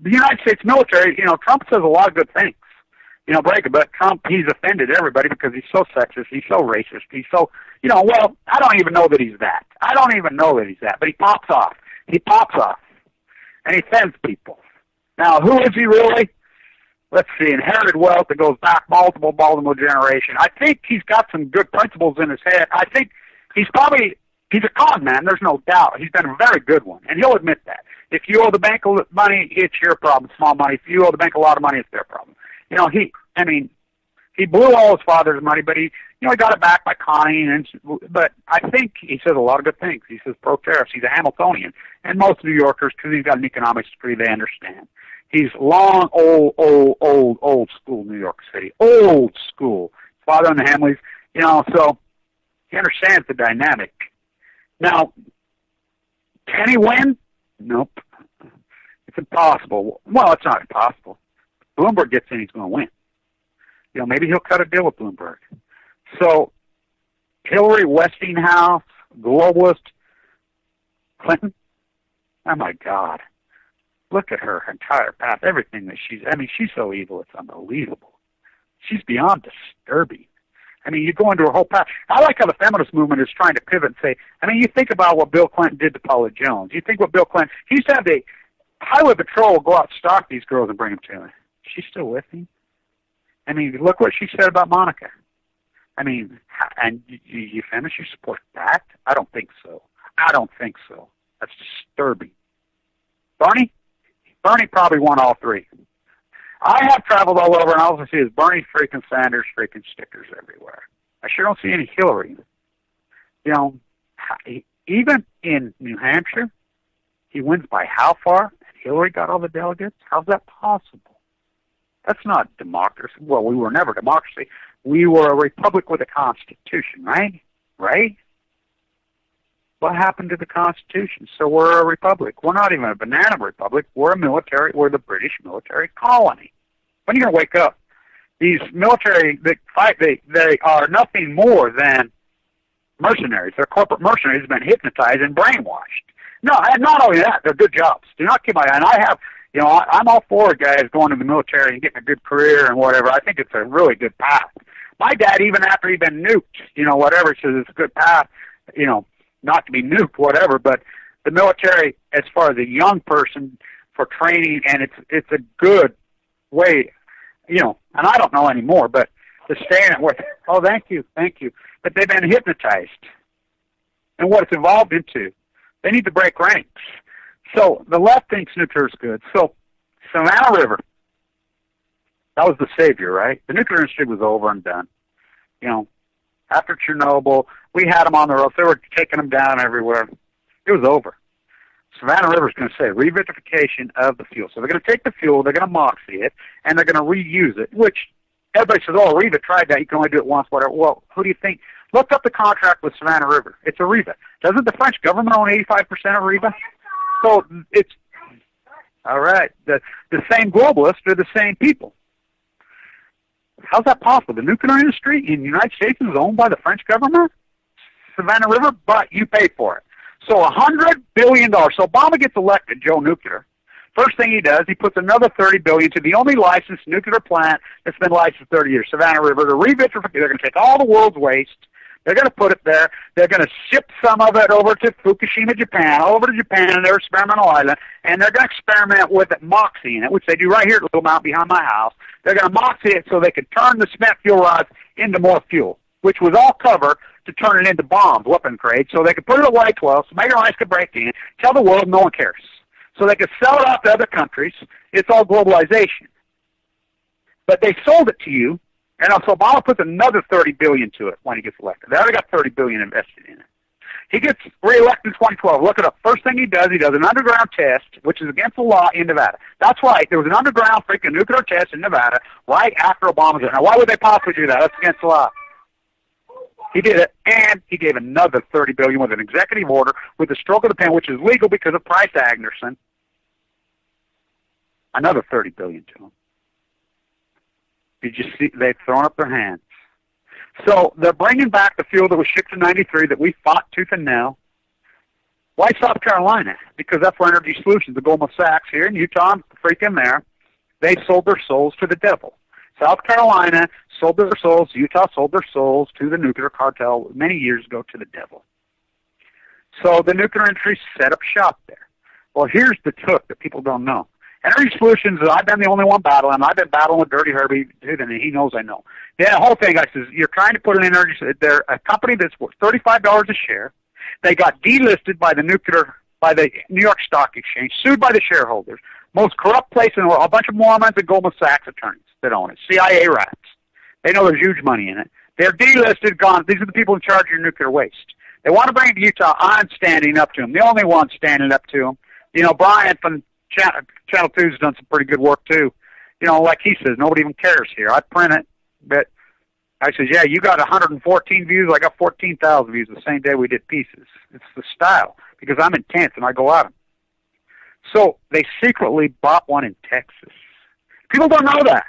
The United States military, Trump says a lot of good things. But Trump, he's offended everybody because he's so sexist, he's so racist, he's so, I don't even know that he's that. But he pops off. And he offends people. Now, who is he really? Let's see, inherited wealth that goes back multiple generations. I think he's got some good principles in his head. I think he's a con man, there's no doubt. He's been a very good one, and he'll admit that. If you owe the bank money, it's your problem, small money. If you owe the bank a lot of money, it's their problem. He blew all his father's money, but he got it back by conning. But I think he says a lot of good things. He says pro-tariffs. He's a Hamiltonian. And most New Yorkers, because he's got an economics degree, they understand. He's long, old school New York City. Old school. Father and the Hamleys, so he understands the dynamic. Now, can he win? Nope. It's impossible. Well, it's not impossible. Bloomberg gets in, he's going to win. Maybe he'll cut a deal with Bloomberg. So, Hillary, Westinghouse, globalist, Clinton, oh my God. Look at her entire path, everything that she's so evil, it's unbelievable. She's beyond disturbing. You go into her whole path. I like how the feminist movement is trying to pivot and say, you think about what Bill Clinton did to Paula Jones. You think what Bill Clinton, he used to have the highway patrol go out and stalk these girls and bring them to him. She's still with him? Look what she said about Monica. And you feminists, you support that? I don't think so. That's disturbing. Bernie probably won all three. I have traveled all over, and all I see is Bernie freaking Sanders freaking stickers everywhere. I sure don't see any Hillary. Even in New Hampshire, he wins by how far? And Hillary got all the delegates? How's that possible? That's not democracy. Well, we were never democracy. We were a republic with a constitution, right? Right? What happened to the Constitution? So we're a republic. We're not even a banana republic. We're the British military colony. When are you going to wake up? These military, they are nothing more than mercenaries. They're corporate mercenaries who've been hypnotized and brainwashed. No, and not only that, they're good jobs. Do not keep my eye. And I have, I'm all for guys going to the military and getting a good career and whatever. I think it's a really good path. My dad, even after he'd been nuked, whatever, says it's a good path, not to be nuked, whatever, but the military, as far as a young person for training, and it's a good way, and I don't know anymore, but to stay in it. With, oh, thank you. But they've been hypnotized. And what it's evolved into, they need to break ranks. So the left thinks nuclear is good. So Savannah River, that was the savior, right? The nuclear industry was over and done. You know, after Chernobyl, we had them on the roads. They were taking them down everywhere. It was over. Savannah River is going to say revitrification of the fuel. So they're going to take the fuel, they're going to moxie it, and they're going to reuse it, which everybody says, oh, Riva tried that. You can only do it once, whatever. Well, who do you think? Look up the contract with Savannah River. It's a Riva. Doesn't the French government own 85% of Riva? So it's, all right, the same globalists are the same people. How's that possible? The nuclear industry in the United States is owned by the French government? Savannah River, but you pay for it. So $100 billion. So Obama gets elected, Joe Nuclear. First thing he does, he puts another $30 billion to the only licensed nuclear plant that's been licensed 30 years, Savannah River, to revitrify. They're going to take all the world's waste. They're going to put it there. They're going to ship some of it over to Fukushima, Japan, all over to Japan, and their experimental island, and they're going to experiment with it, moxie in it, which they do right here at Little Mountain behind my house. They're going to moxie it so they can turn the spent fuel rods into more fuel, which was all cover to turn it into bombs, weapon crates, so they could put it away 12, so Megan Rice could break in, tell the world no one cares. So they could sell it off to other countries. It's all globalization. But they sold it to you, and so Obama puts another $30 billion to it when he gets elected. They already got $30 billion invested in it. He gets reelected in 2012. Look it up. First thing he does an underground test, which is against the law in Nevada. That's right. There was an underground freaking nuclear test in Nevada right after Obama's in. Now, why would they possibly do that? That's against the law. He did it, and he gave another $30 billion with an executive order with a stroke of the pen, which is legal because of Price Agnerson. Another $30 billion to him. Did you see? They've thrown up their hands. So they're bringing back the fuel that was shipped in '93 that we fought tooth and nail. Why South Carolina? Because that's where Energy Solutions, the Goldman Sachs here in Utah, freaking there, they sold their souls to the devil. South Carolina sold their souls, Utah sold their souls to the nuclear cartel many years ago to the devil. So the nuclear industry set up shop there. Well, here's the hook that people don't know. Energy Solutions, I've been the only one battling. I've been battling with Dirty Herbie, and he knows I know. The whole thing, I says, you're trying to put an energy, they're a company that's worth $35 a share. They got delisted by the New York Stock Exchange, sued by the shareholders. Most corrupt place in the world, a bunch of Mormons and Goldman Sachs attorneys that own it, CIA rats. They know there's huge money in it. They're delisted, gone. These are the people in charge of your nuclear waste. They want to bring it to Utah. I'm standing up to them. The only one standing up to them. You know, Brian from Channel 2's done some pretty good work, too. You know, like he says, nobody even cares here. I print it, but I says, yeah, you got 114 views. I got 14,000 views the same day we did pieces. It's the style, because I'm intense and I go at them. So they secretly bought one in Texas. People don't know that.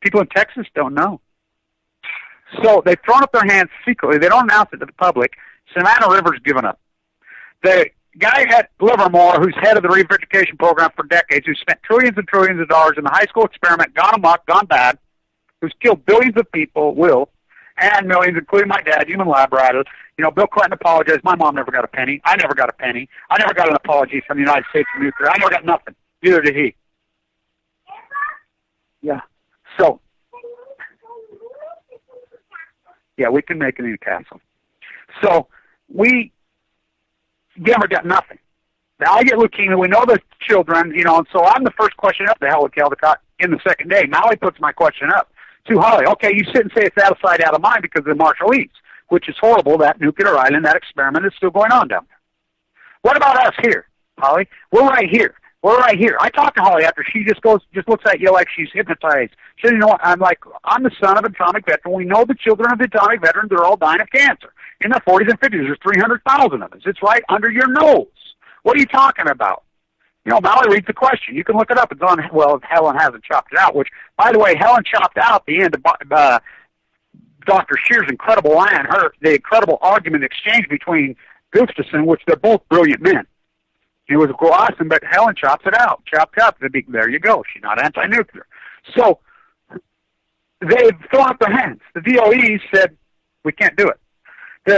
People in Texas don't know. So they've thrown up their hands secretly. They don't announce it to the public. Savannah River's given up. The guy at Livermore, who's head of the revitrification program for decades, who spent trillions and trillions of dollars in the high school experiment, gone amok, gone bad, who's killed billions of people, and millions, including my dad, human lab rat. You know, Bill Clinton apologized. My mom never got a penny. I never got a penny. I never got an apology from the United States for nuclear. I never got nothing. Neither did he. Yeah. So, yeah, we can make it in a castle. So, we never got nothing. Now, I get leukemia. We know the children, you know, and so I'm the first question up, the hell with Caldecott, in the second day. Maui puts my question up to Holly. Okay, you sit and say it's out of sight, out of mind because of the Marshallese, which is horrible. That nuclear island, that experiment is still going on down there. What about us here, Holly? We're right here. We're right here. I talked to Holly after she just looks at you like she's hypnotized. She said, you know what? I'm like, I'm the son of an atomic veteran. We know the children of the atomic veterans are all dying of cancer. In the 40s and 50s, there's 300,000 of us. It's right under your nose. What are you talking about? You know, Mallory reads the question. You can look it up. It's on, well, Helen hasn't chopped it out, which, by the way, Helen chopped out the end of Dr. Scheer's incredible line, the incredible argument exchange between Gustafson, which they're both brilliant men. It was awesome, but Helen chops it out. Chopped up. There you go. She's not anti-nuclear. So they've thrown up their hands. The DOE said, we can't do it.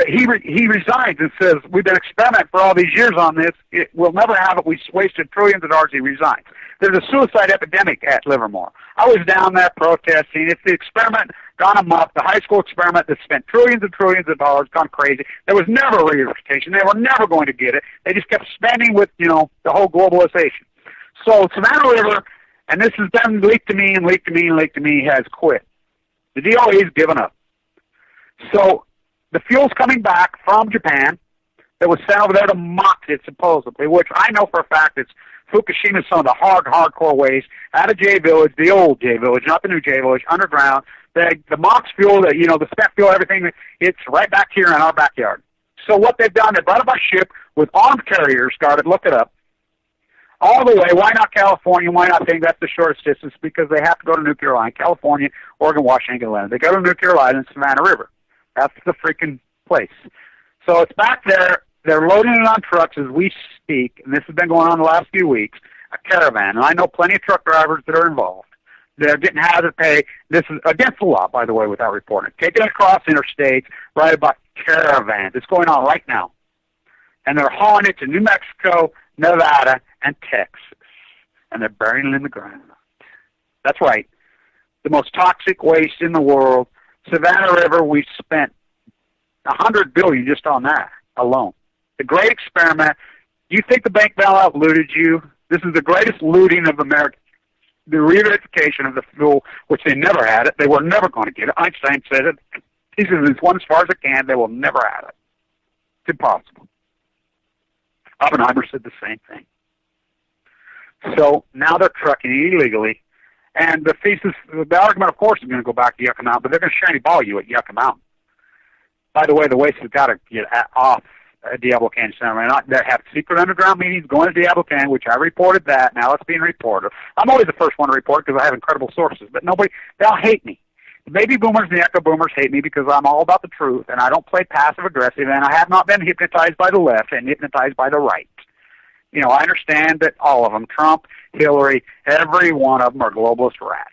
He resigns and says, we've been experimenting for all these years on this. We'll never have it. We wasted trillions of dollars. He resigns. There's a suicide epidemic at Livermore. I was down there protesting. If the experiment gone amok. The high school experiment that spent trillions and trillions of dollars, gone crazy. There was never reunification. They were never going to get it. They just kept spending with, the whole globalization. So Savannah River, and this has been leaked to me and leaked to me and leaked to me, has quit. The DOE's given up. So the fuel's coming back from Japan that was sent over there to mock it, supposedly, which I know for a fact it's Fukushima, some of the hardcore ways, out of J Village, the old J Village, not the new J Village, underground. The MOX fuel, the spent fuel, everything, it's right back here in our backyard. So what they've done, they brought it by ship with armed carriers guarded, look it up, all the way. Why not California? Why not think that's the shortest distance? Because they have to go to nuclear line, California, Oregon, Washington, Atlanta. They go to nuclear line in Savannah River. That's the freaking place. So it's back there. They're loading it on trucks as we speak, and this has been going on the last few weeks, a caravan. And I know plenty of truck drivers that are involved. They're getting hazard pay. This is against the law, by the way, without reporting it. Taking it across interstates, right about caravans. It's going on right now. And they're hauling it to New Mexico, Nevada, and Texas. And they're burying it in the ground. That's right. The most toxic waste in the world. Savannah River, we spent $100 billion just on that alone. The great experiment. You think the bank bailout looted you? This is the greatest looting of America. The reunification of the fuel, which they never had it. They were never going to get it. Einstein said it. He said, it's one as far as it can. They will never have it. It's impossible. Oppenheimer said the same thing. So now they're trucking illegally. And the argument, of course, is going to go back to Yucca Mountain, but they're going to shiny ball you at Yucca Mountain. By the way, the waste has got to get off Diablo Canyon Center. They have secret underground meetings going to Diablo Canyon, which I reported that. Now it's being reported. I'm always the first one to report because I have incredible sources, but they'll hate me. The baby boomers and the echo boomers hate me because I'm all about the truth, and I don't play passive-aggressive, and I have not been hypnotized by the left and hypnotized by the right. I understand that all of them, Trump, Hillary, every one of them are globalist rats.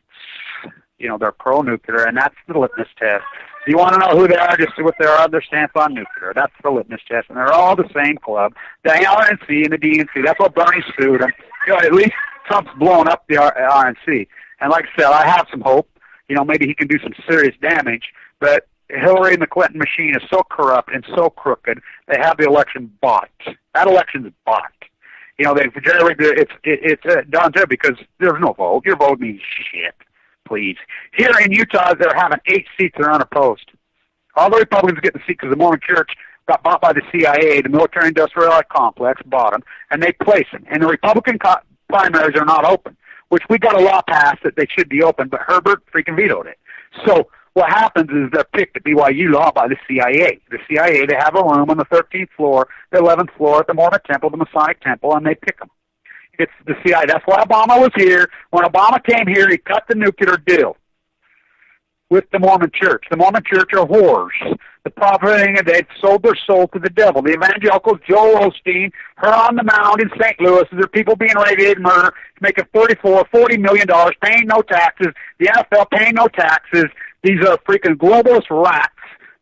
They're pro-nuclear, and that's the litmus test. You want to know who they are, just what their stance on nuclear. That's the litmus test, and they're all the same club. The RNC and the DNC, that's what Bernie sued them. At least Trump's blown up the RNC. And like I said, I have some hope. Maybe he can do some serious damage, but Hillary and the Clinton machine is so corrupt and so crooked, they have the election bought. That election's bought. They've generated it's done too because there's no vote. Your vote means shit. Please. Here in Utah, they're having 8 seats that are unopposed. All the Republicans get the seat because the Mormon Church got bought by the CIA, the military-industrial complex bought them, and they place them. And the Republican primaries are not open, which we got a law passed that they should be open, but Herbert freaking vetoed it. So what happens is they're picked at BYU law by the CIA. The CIA, they have a room on the 13th floor, the 11th floor at the Mormon Temple, the Masonic Temple, and they pick them. It's the CIA. That's why Obama was here. When Obama came here, he cut the nuclear deal with the Mormon Church. The Mormon Church are whores. The profiting, they've sold their soul to the devil. The evangelicals, Joel Osteen, her on the mound in St. Louis, there are people being radiated murder, making $40 million, paying no taxes. The NFL paying no taxes. These are freaking globalist rats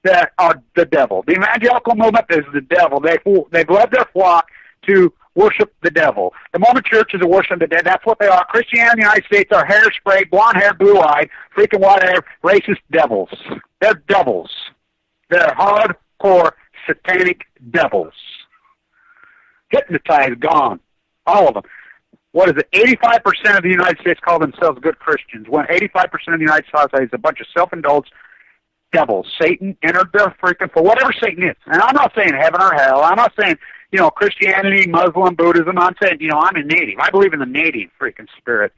that are the devil. The evangelical movement is the devil. They've led their flock to worship the devil. The Mormon church is a worship of the dead. That's what they are. Christianity in the United States are hair-sprayed, blonde-haired, blue-eyed, freaking white-haired, racist devils. They're devils. They're hardcore, satanic devils. Hypnotized, gone. All of them. What is it? 85% of the United States call themselves good Christians, when 85% of the United States is a bunch of self-indulged devils. Satan entered their freaking, for whatever Satan is. And I'm not saying heaven or hell. I'm not saying Christianity, Muslim, Buddhism. I'm saying, I'm a native. I believe in the native freaking spirits.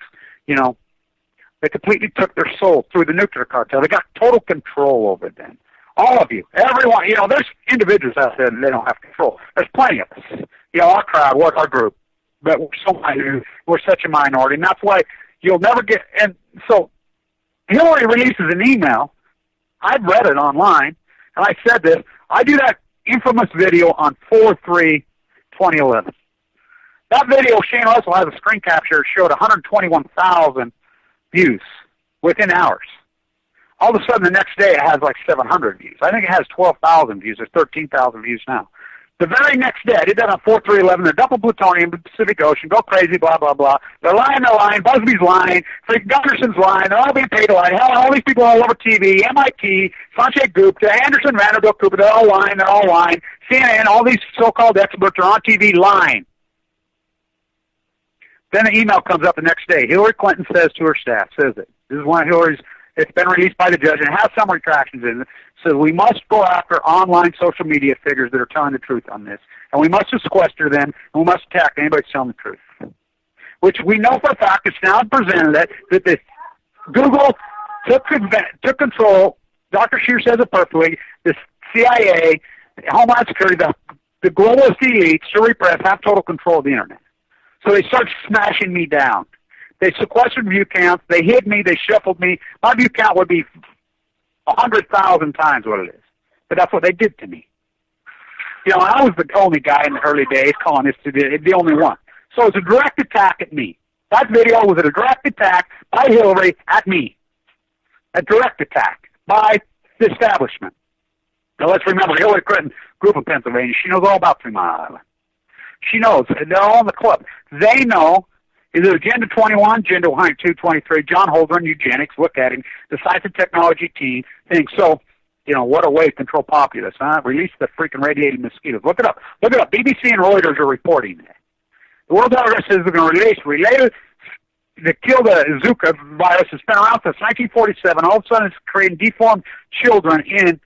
They completely took their soul through the nuclear cartel. They got total control over them. All of you, everyone, there's individuals out there that they don't have control. There's plenty of us. Our crowd, our group, but we're such a minority, and that's why you'll never get, and so Hillary releases an email. I've read it online, and I said this. I do that infamous video on 4/3/2011. That video, Shane Russell has a screen capture, showed 121,000 views within hours. All of a sudden, the next day, it has like 700 views. I think it has 12,000 views. There's 13,000 views now. The very next day, I did that on 4-3-11. They're dumping plutonium in the Pacific Ocean, go crazy, blah, blah, blah. They're lying, Busby's lying, freaking Gunderson's lying, they're all being paid to lie. Hell, all these people all over TV, MIT, Sanjay Gupta, Anderson, Vanderbilt, Cooper, they're all lying. CNN, all these so-called experts are on TV lying. Then an email comes up the next day. Hillary Clinton says to her staff, says it. This is one of Hillary's, it's been released by the judge and it has some retractions in it. So we must go after online social media figures that are telling the truth on this. And we must sequester them, and we must attack anybody telling the truth. Which we know for a fact, it's now presented that the Google took control, Dr. Scheer says it perfectly, the CIA, Homeland Security, the globalist elites, to repress, have total control of the Internet. So they started smashing me down. They sequestered view counts, they hid me, they shuffled me. My view count would be 100,000 times what it is. But that's what they did to me. You know, I was the only guy in the early days calling this the only one. So it's a direct attack at me. That video was a direct attack by Hillary at me. A direct attack by the establishment. Now let's remember, Hillary Clinton grew up in Pennsylvania. She knows all about 3 Mile Island. She knows. They're all in the club. They know. Is it Agenda 21, Agenda 102, 23, John Holdren, eugenics, look at him, the science and technology team, things. So, you know, what a way to control populace, huh? Release the freaking radiated mosquitoes. Look it up. Look it up. BBC and Reuters are reporting that. The World Health Organization says they're going to release related to kill the Zika virus. It's been around since 1947. All of a sudden it's creating deformed children in.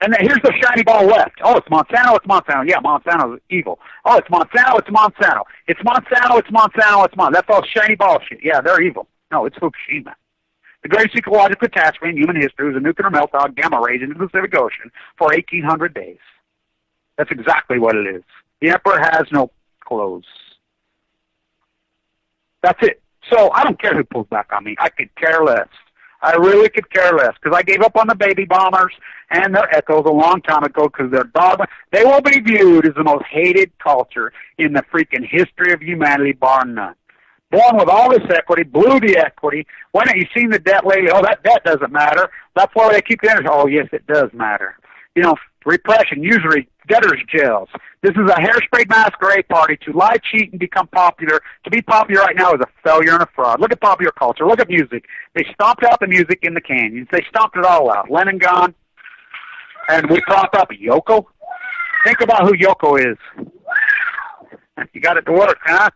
And then here's the shiny ball left. Oh, it's Monsanto, it's Monsanto. Yeah, Monsanto's evil. Oh, it's Monsanto, it's Monsanto. It's Monsanto, it's Monsanto, it's Monsanto. That's all shiny ball shit. Yeah, they're evil. No, it's Fukushima. The greatest ecological catastrophe in human history was a nuclear meltdown, gamma rays into the Pacific Ocean for 1,800 days. That's exactly what it is. The emperor has no clothes. That's it. So I don't care who pulls back on me. I could care less. I really could care less because I gave up on the baby bombers and their echoes a long time ago because they're dogma. They will be viewed as the most hated culture in the freaking history of humanity, bar none. Born with all this equity, blew the equity. When have you seen the debt lately? Oh, that debt doesn't matter. That's why they keep the energy. Oh, yes, it does matter. You know, repression, usury, debtors' jails. This is a hairspray masquerade party to lie, cheat, and become popular. To be popular right now is a failure and a fraud. Look at popular culture. Look at music. They stomped out the music in the canyons. They stomped it all out. Lennon gone, and we prop up Yoko. Think about who Yoko is. You got it to work, huh?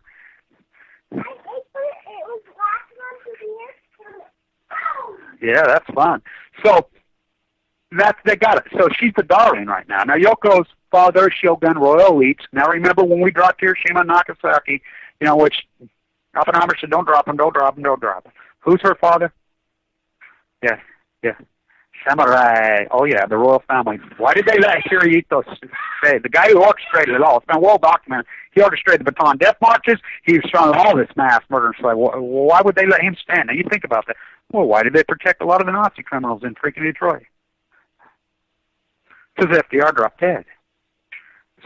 Yeah, that's fun. So they got it. So she's the darling right now. Now Yoko's father is Shogun Royal Elites. Now remember when we dropped Hiroshima and Nagasaki, you know, which Oppenheimer said, don't drop him, don't drop him, don't drop him. Who's her father? Yeah. Samurai. Oh yeah, the royal family. Why did they let Hirohito stay? The guy who orchestrated it all. It's been well documented. He orchestrated the Bataan death marches. He was trying all this mass murder and slave. Why would they let him stand? Now you think about that. Well, why did they protect a lot of the Nazi criminals in freaking Detroit? Because FDR dropped dead.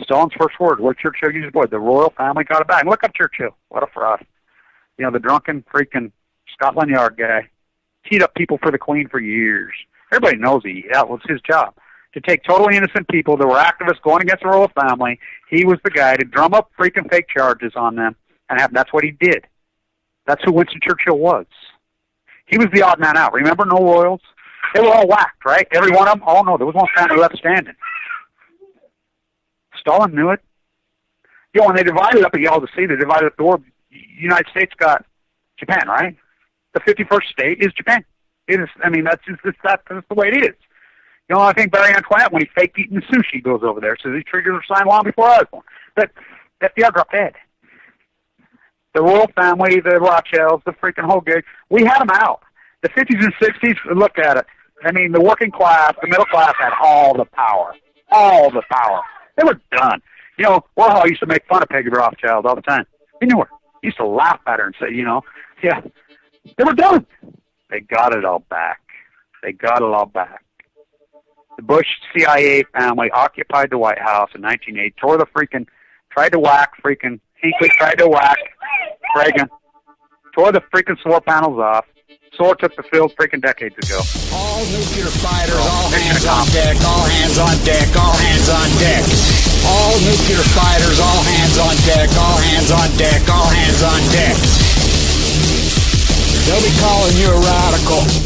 Stalin's first words, what Churchill used, boy, the royal family got it back. Look up Churchill. What a fraud. You know, the drunken freaking Scotland Yard guy. Teed up people for the Queen for years. Everybody knows that was his job. To take totally innocent people that were activists going against the royal family, he was the guy to drum up freaking fake charges on them, and that's what he did. That's who Winston Churchill was. He was the odd man out. Remember, no royals? They were all whacked, right? Every one of them? Oh, no, there was one family left standing. Stalin knew it. You know, when they divided up, you all to see, they divided up the world. The United States got Japan, right? The 51st state is Japan. It is. I mean, that's the way it is. You know, I think Barry Antoinette, when he faked eating sushi, goes over there, says these treaties were signed long before I was born. But FDR dropped dead. The royal family, the Rothschilds, the freaking whole gig, we had them out. The 50s and 60s, look at it. I mean, the working class, the middle class had all the power. All the power. They were done. You know, Warhol used to make fun of Peggy Rothschild all the time. He knew her. He used to laugh at her and say, you know, yeah, they were done. They got it all back. They got it all back. The Bush CIA family occupied the White House in 1980, tore the freaking, tried to whack freaking, Hinckley tried to whack Reagan, tore the freaking solar panels off. Solar took the field freaking decades ago. All nuclear fighters, all hands on deck, all hands on deck, all hands on deck. All nuclear fighters, all hands on deck, all hands on deck, all hands on deck. They'll be calling you a radical.